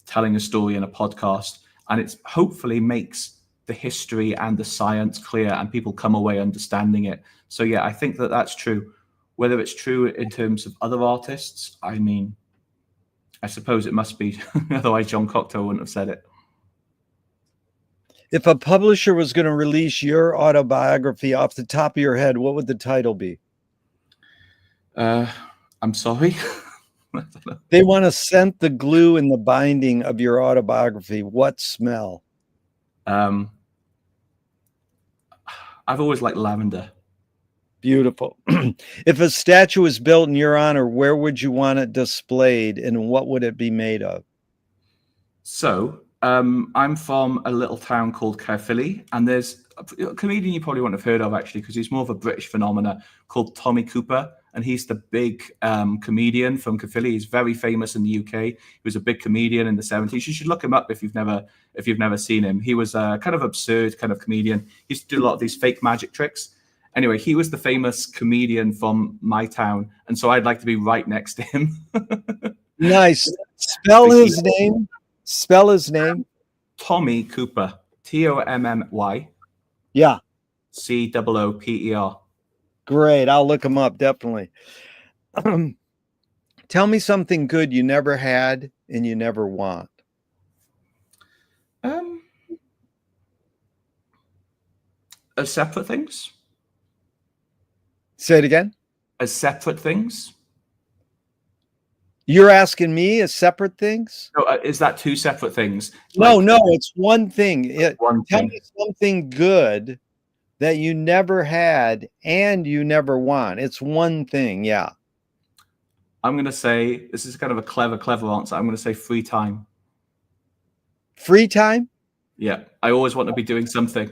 telling a story in a podcast, and it's hopefully makes the history and the science clear and people come away understanding it. So yeah, I think that that's true. Whether it's true in terms of other artists, I mean, I suppose it must be. Otherwise John Cocteau wouldn't have said it. If a publisher was going to release your autobiography off the top of your head, what would the title be? I'm sorry. They want to scent the glue in the binding of your autobiography. What smell? I've always liked lavender. Beautiful. If a statue was built in your honor, where would you want it displayed, and what would it be made of? So I'm from a little town called Caerphilly, and there's a comedian you probably wouldn't have heard of actually, because he's more of a British phenomena, called Tommy Cooper, and he's the big comedian from Caerphilly. He's very famous in the UK. He was a big comedian in the 70s. You should look him up if you've never seen him. He was a kind of absurd kind of comedian. He used to do a lot of these fake magic tricks. Anyway, he was the famous comedian from my town, and so I'd like to be right next to him. Nice. Spell his name. Spell his name. Tommy Cooper. Tommy. Yeah. Cooper. Great. I'll look him up, definitely. Tell me something good you never had and you never want. As separate things? Say it again. As separate things? You're asking me as separate things? No, is that two separate things? No, it's one thing. Tell me something good that you never had and you never want. It's one thing, yeah. I'm going to say, this is kind of a clever answer. I'm going to say free time. Free time? Yeah, I always want to be doing something.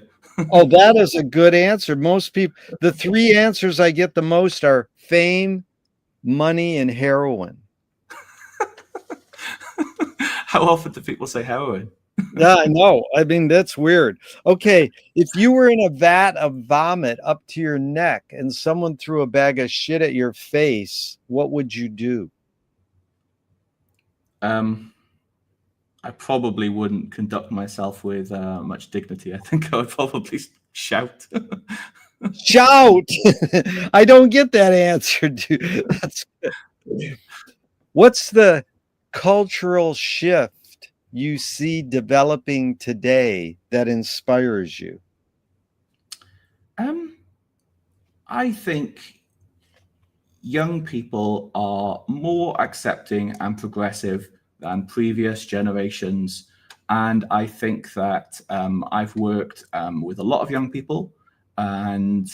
Oh, that is a good answer. Most people, the three answers I get the most are fame, money, and heroin. How often do people say heroin? Yeah, I know. I mean, that's weird. Okay, if you were in a vat of vomit up to your neck and someone threw a bag of shit at your face, what would you do? I probably wouldn't conduct myself with much dignity. I think I would probably shout. Shout! I don't get that answer, dude. What's the cultural shift you see developing today that inspires you? I think young people are more accepting and progressive than previous generations. And I think that I've worked with a lot of young people, and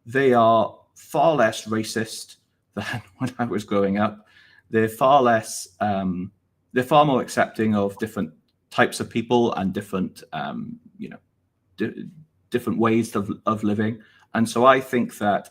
they are far less racist than when I was growing up. They're far more accepting of different types of people and different, different ways of living. And so I think that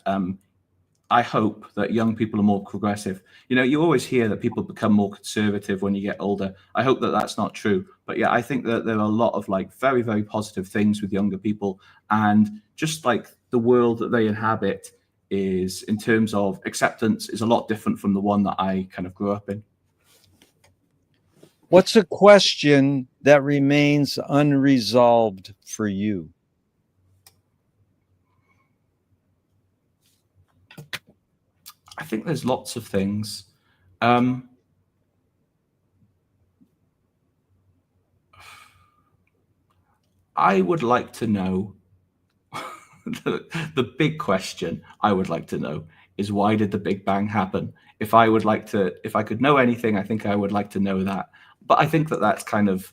I hope that young people are more progressive. You always hear that people become more conservative when you get older. I hope that that's not true. But yeah, I think that there are a lot of very, very positive things with younger people. And just like the world that they inhabit is, in terms of acceptance, is a lot different from the one that I kind of grew up in. What's a question that remains unresolved for you? I think there's lots of things. I would like to know, the big question I would like to know is, why did the Big Bang happen? If I could know anything, I think I would like to know that. But I think that that's kind of,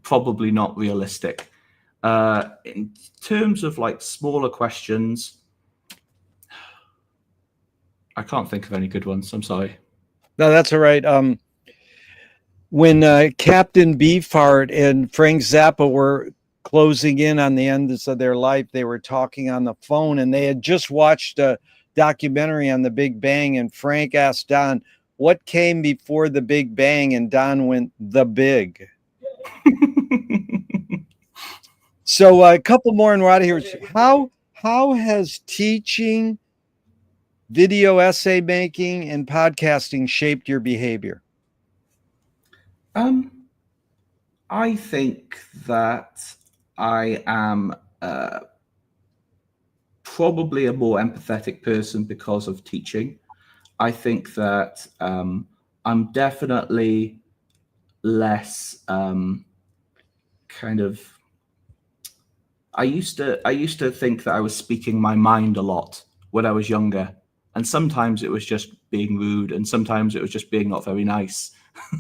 probably not realistic. In terms of smaller questions, I can't think of any good ones. I'm sorry. No, that's all right. When Captain Beefheart and Frank Zappa were closing in on the ends of their life, they were talking on the phone, and they had just watched a documentary on the Big Bang, and Frank asked Don, what came before the Big Bang? And Don went, the big. So a couple more and we're out of here. How has teaching, video essay making, and podcasting shaped your behavior? I think that I am probably a more empathetic person because of teaching. I think that I'm definitely less I used to think that I was speaking my mind a lot when I was younger. And sometimes it was just being rude, and sometimes it was just being not very nice.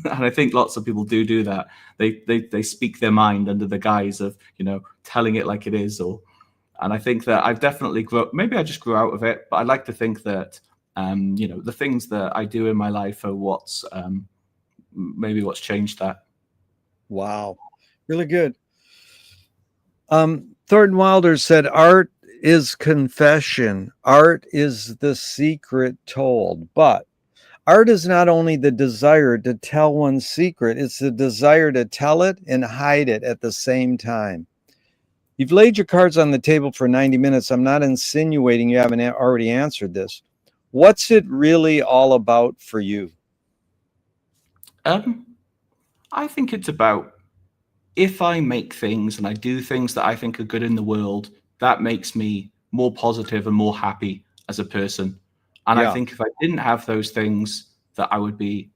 And I think lots of people do that. They speak their mind under the guise of, telling it like it is, or And I think that I've definitely grown. Maybe I just grew out of it, but I like to think that the things that I do in my life are what's maybe what's changed that. Wow, really good. Thornton Wilder said, "Art is confession. Art is the secret told. But art is not only the desire to tell one's secret; it's the desire to tell it and hide it at the same time." You've laid your cards on the table for 90 minutes. I'm not insinuating you haven't already answered this. What's it really all about for you? I think it's about, if I make things and I do things that I think are good in the world, that makes me more positive and more happy as a person. And I think if I didn't have those things, that I would be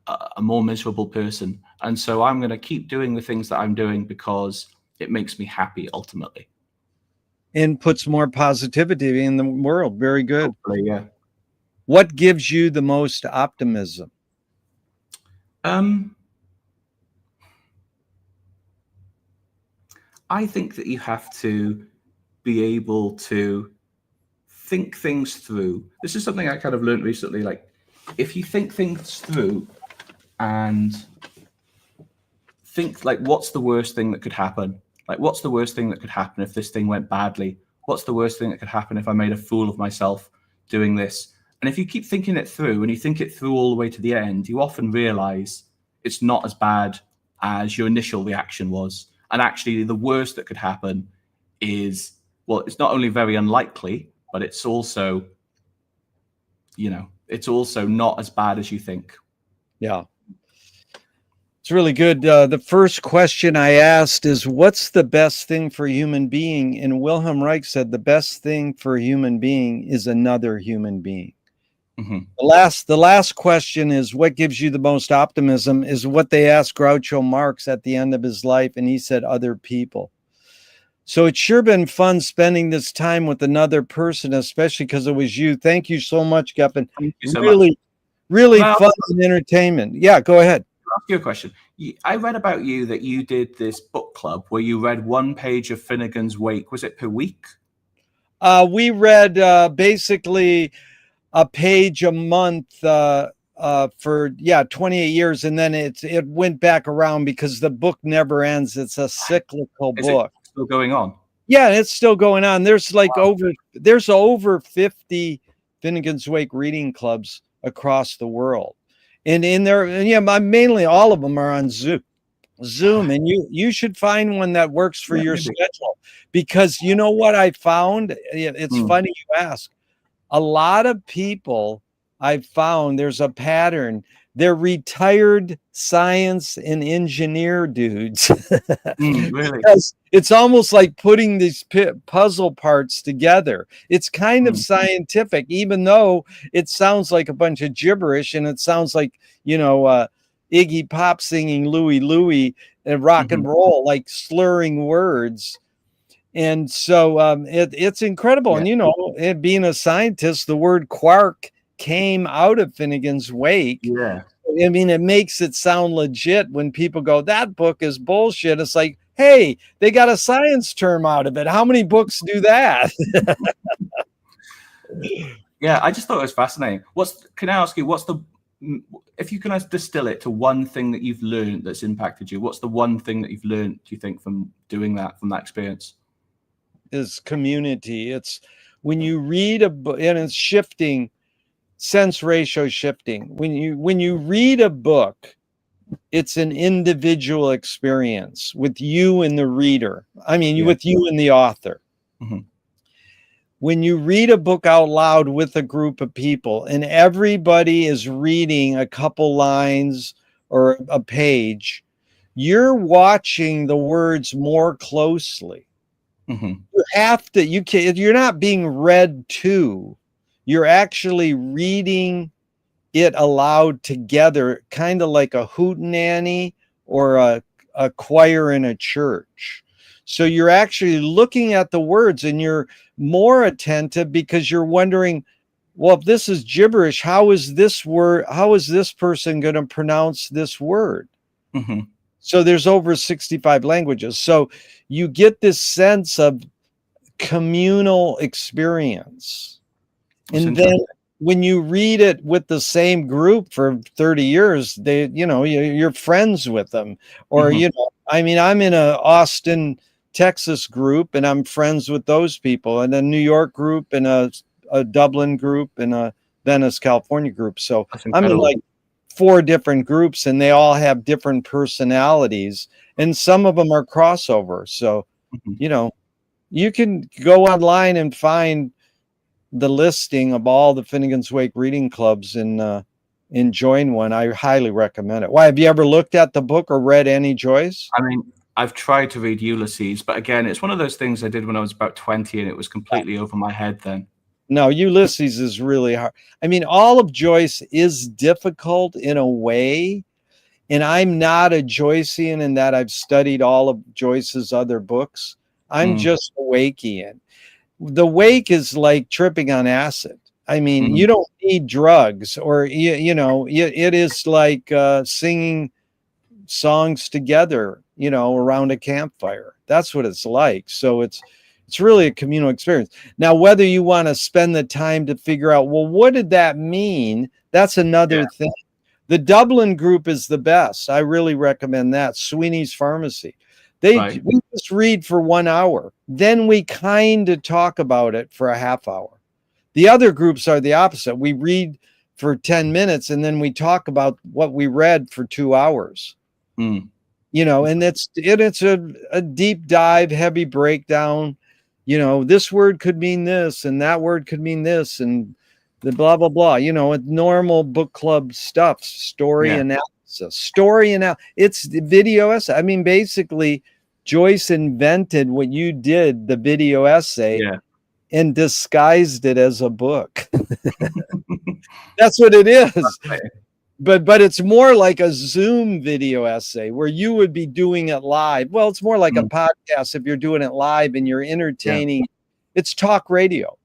a more miserable person. And so I'm going to keep doing the things that I'm doing because it makes me happy ultimately. And puts more positivity in the world. Very good. Hopefully, yeah. What gives you the most optimism? I think that you have to be able to think things through. This is something I kind of learned recently. Like, if you think things through and think, like, what's the worst thing that could happen? Like, what's the worst thing that could happen if this thing went badly? What's the worst thing that could happen if I made a fool of myself doing this? And if you keep thinking it through and you think it through all the way to the end, you often realize it's not as bad as your initial reaction was. And actually, the worst that could happen is, well, it's not only very unlikely, but it's also, it's also not as bad as you think. Yeah. It's really good. The first question I asked is, what's the best thing for a human being? And Wilhelm Reich said, the best thing for a human being is another human being. Mm-hmm. The last question is, what gives you the most optimism, is what they asked Groucho Marx at the end of his life. And he said, other people. So it's sure been fun spending this time with another person, especially because it was you. Thank you so much, Gethin. Thank you so really, much. really fun and entertainment. Yeah, go ahead. I'll ask you a question. I read about you that you did this book club where you read one page of Finnegan's Wake. Was it per week? We read basically a page a month for 28 years, and then it went back around because the book never ends. It's a cyclical book. It still going on? Yeah, it's still going on. There's like over 50 Finnegan's Wake reading clubs across the world. And in there, and yeah, mainly all of them are on Zoom, and you should find one that works for your schedule, because you know what I found? It's funny you ask. A lot of people I've found, there's a pattern. They're retired science and engineer dudes. Really? Because it's almost like putting these puzzle parts together. It's kind of scientific, even though it sounds like a bunch of gibberish, and it sounds like, Iggy Pop singing Louie Louie and rock and roll, like slurring words. And so it's incredible. Yeah. And being a scientist, the word quark came out of Finnegan's Wake. Yeah. I mean, it makes it sound legit when people go, that book is bullshit. It's like, hey, they got a science term out of it. How many books do that? Yeah, I just thought it was fascinating. Can I ask you, if you can distill it to one thing that you've learned that's impacted you, what's the one thing that you've learned, do you think, from doing that, from that experience? Is community. It's when you read a book, and it's shifting, sense ratio shifting. When you read a book, it's an individual experience with you and the reader. I mean, with you and the author. Mm-hmm. When you read a book out loud with a group of people and everybody is reading a couple lines or a page, you're watching the words more closely. Mm-hmm. You have to, you're not being read to, you're actually reading it aloud together, kind of like a hootenanny or a choir in a church. So you're actually looking at the words and you're more attentive because you're wondering, well, if this is gibberish, how is this person going to pronounce this word? So there's over 65 languages. So you get this sense of communal experience. That's And then interesting. when you read it with the same group for 30 years, you're friends with them. Or, Hmm. I mean, I'm in a Austin, Texas group, and I'm friends with those people, and a New York group, and a Dublin group, and a Venice, California group. So That's I'm in incredible. like 4 different groups, and they all have different personalities, and some of them are crossover. So, Mhm. you know, you can go online and find the listing of all the Finnegan's Wake reading clubs and join one. I highly recommend it. Why, have you ever looked at the book or read any Joyce? I mean, I've tried to read Ulysses, but again, it's one of those things I did when I was about 20, and it was completely over my head then. No, Ulysses is really hard. I mean, all of Joyce is difficult in a way, and I'm not a Joycean in that I've studied all of Joyce's other books. I'm Mm, just a Wakean. The Wake is like tripping on acid. I mean, mm, you don't need drugs, or it is like singing songs together, around a campfire. That's what it's like. So it's really a communal experience. Now, whether you want to spend the time to figure out, well, what did that mean? That's yeah, another thing. The Dublin group is the best. I really recommend that. Sweeney's Pharmacy. right. We just read for 1 hour. Then we kind of talk about it for a half hour. The other groups are the opposite. We read for 10 minutes and then we talk about what we read for 2 hours. Mm, And it's a deep dive, heavy breakdown. This word could mean this and that word could mean this and the blah blah blah. With normal book club stuff, story yeah, analysis, it's the video essay. I mean, basically, Joyce invented what you did, the video essay, yeah. and disguised it as a book. That's what it is. Right. But it's more like a Zoom video essay where you would be doing it live. Well, it's more like a Mm, podcast if you're doing it live and you're yeah, entertaining. It's talk radio.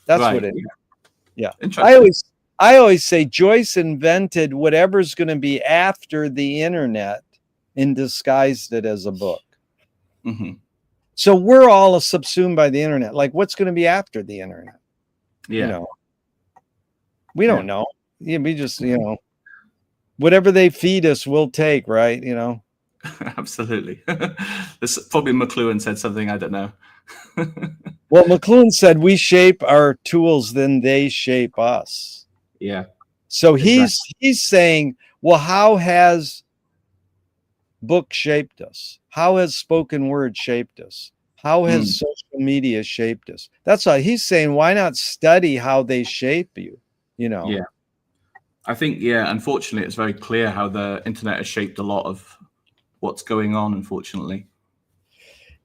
That's what right. it is. Yeah. Yeah. I Interesting. always I always say Joyce invented whatever's going to be after the internet and disguised it as a book. Hmm. So we're all subsumed by the internet. Like, what's going to be after the internet? Yeah, We yeah. don't know. Yeah, we just, whatever they feed us, we'll take, right? Absolutely. This probably McLuhan said something I don't know. Well, McLuhan said we shape our tools, then they shape us. Yeah, So exactly. he's saying, well, how has book shaped us? How has spoken word shaped us? How has Mm, social media shaped us? That's why he's saying, why not study how they shape you? yeah. I think, yeah, unfortunately, it's very clear how the internet has shaped a lot of what's going on, unfortunately.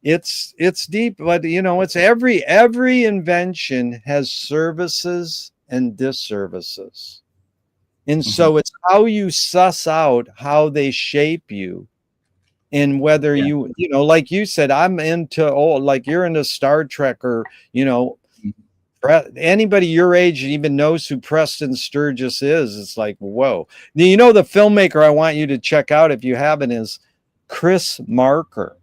It's deep, but it's every invention has services and disservices. And Hmm. so it's how you suss out how they shape you, and whether Yeah. like you said, I'm into, like you're into Star Trek, or Mm. anybody your age even knows who Preston Sturges is. It's like, whoa. Now, the filmmaker I want you to check out if you haven't is Chris Marker.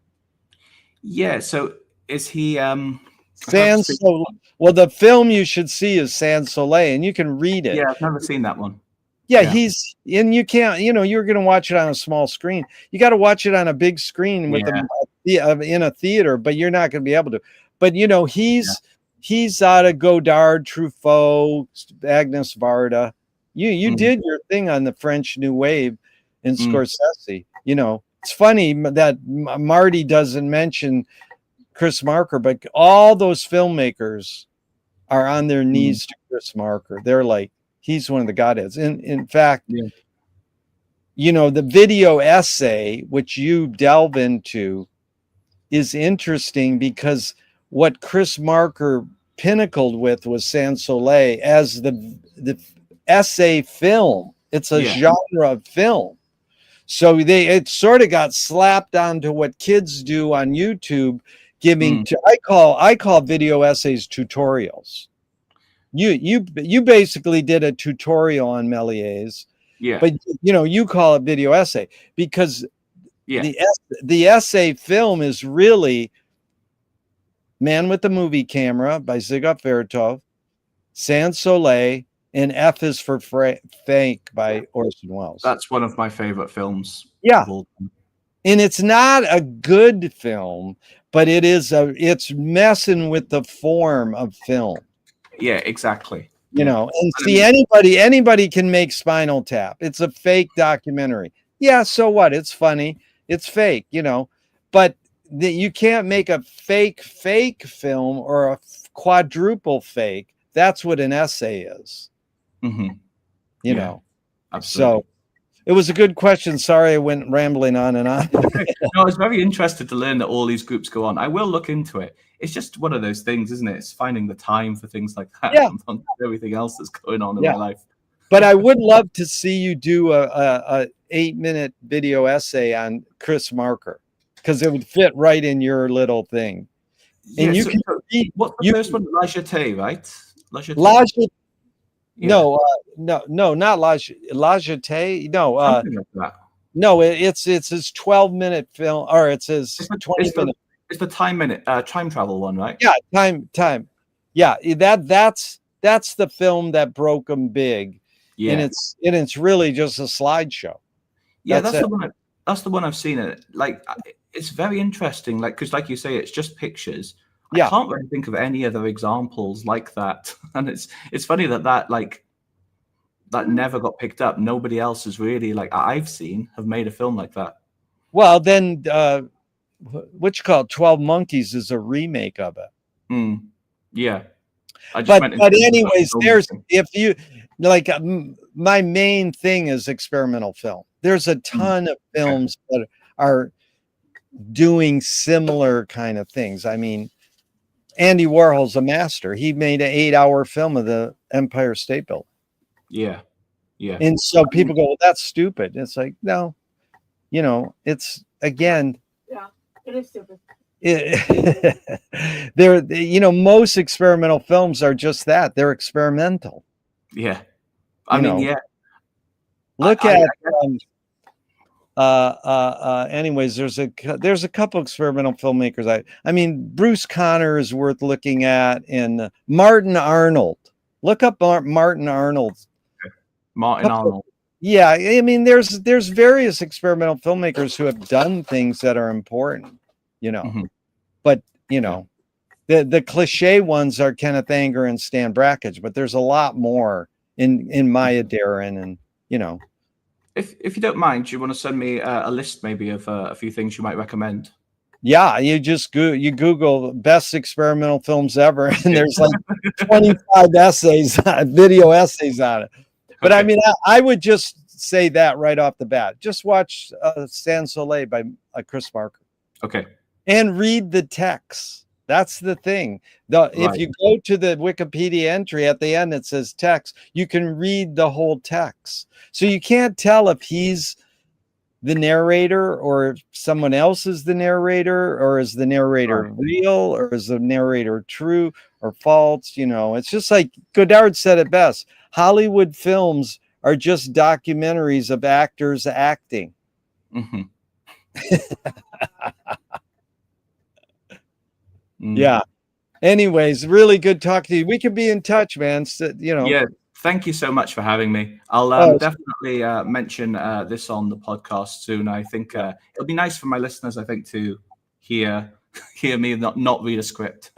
Yeah. So is he? I'd have to Sans see. Well, the film you should see is Sans Soleil, and you can read it. Yeah, I've never seen that one. Yeah, Yeah. and you can't, you're going to watch it on a small screen. You got to watch it on a big screen with Yeah. in a theater, but you're not going to be able to. But Yeah. he's out of Godard, Truffaut, Agnes Varda. You Mm, did your thing on the French New Wave in mm, Scorsese. It's funny that Marty doesn't mention Chris Marker, but all those filmmakers are on their mm, knees to Chris Marker. They're like, he's one of the godheads. In fact, yeah. the video essay, which you delve into, is interesting because what Chris Marker pinnacled with was Sans Soleil as the essay film. It's a Yeah. genre of film. So it sort of got slapped onto what kids do on YouTube, Mm, I call video essays tutorials. You basically did a tutorial on Méliès, yeah. but you call it video essay because Yeah. the essay film is really Man with the Movie Camera by Zygmunt Vertov, Sans Soleil, and F is for Fake by Orson Welles. That's one of my favorite films. Yeah. Of all time. And it's not a good film, but it's messing with the form of film. Yeah, exactly. You know, and see, anybody can make Spinal Tap. It's a fake documentary. Yeah, so what? It's funny. It's fake, you know, but you can't make a fake film or a quadruple fake. That's what an essay is. Mm-hmm. You know, absolutely. So it was a good question. Sorry, I went rambling on and on. No, I was very interested to learn that all these groups go on. I will look into it. It's just one of those things, isn't it? It's finding the time for things like that. Yeah. Among everything else that's going on in my life. But I would love to see you do a 8-minute video essay on Chris Marker, because it would fit right in your little thing. And you can read, what's the first one? La Jetée, right? La Jetée. No, not La Jetée. No, something like that. No, it's his 12-minute film, or it's his 20-minute. It's the time travel one, right? Yeah, time. Yeah, that's the film that broke him big. Yeah, and it's really just a slideshow. Yeah, that's the one I've seen. It like it's very interesting. Like, because like you say, it's just pictures. I can't really think of any other examples like that. And it's funny that never got picked up. Nobody else has really, like I've seen, have made a film like that. Well, then what you call 12 Monkeys is a remake of it. Yeah. But anyways, there's, if you like, my main thing is experimental film. There's a ton of films that are doing similar kind of things. I mean, Andy Warhol's a master. He made an 8-hour film of the Empire State Building. Yeah. And so people go, well, that's stupid. It's like, no, you know, it's, again, yeah, it is stupid. They're, you know, most experimental films are just that. They're experimental. Yeah. I mean, yeah. Look at anyways, there's a couple experimental filmmakers. I mean, Bruce Conner is worth looking at, and Martin Arnold. Look up Martin Arnold. Arnold. Yeah, I mean, there's various experimental filmmakers who have done things that are important, you know. But you know, the cliche ones are Kenneth Anger and Stan Brakhage, but there's a lot more in Maya Deren, and you know. If you don't mind, do you want to send me a list maybe of a few things you might recommend? Yeah, you just Google best experimental films ever, and there's like 25 essays, video essays on it. But I mean, I would just say that right off the bat. Just watch Sans Soleil by Chris Marker. Okay. And read the text. That's the thing. If you go to the Wikipedia entry at the end, it says text. You can read the whole text. So you can't tell if he's the narrator or if someone else is the narrator, or is the narrator real, or is the narrator true or false? You know, it's just like Godard said it best. Hollywood films are just documentaries of actors acting. Yeah. Anyways, really good talking to you. We can be in touch, man. So, you know. Yeah. Thank you so much for having me. I'll definitely mention this on the podcast soon. I think it'll be nice for my listeners, I think, to hear me not read a script.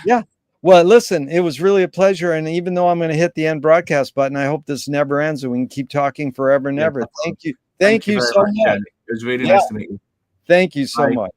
Yeah. Well, listen, it was really a pleasure. And even though I'm going to hit the end broadcast button, I hope this never ends and we can keep talking forever and ever. Thank you. Thank you so much. It was really nice to meet you. Thank you so much.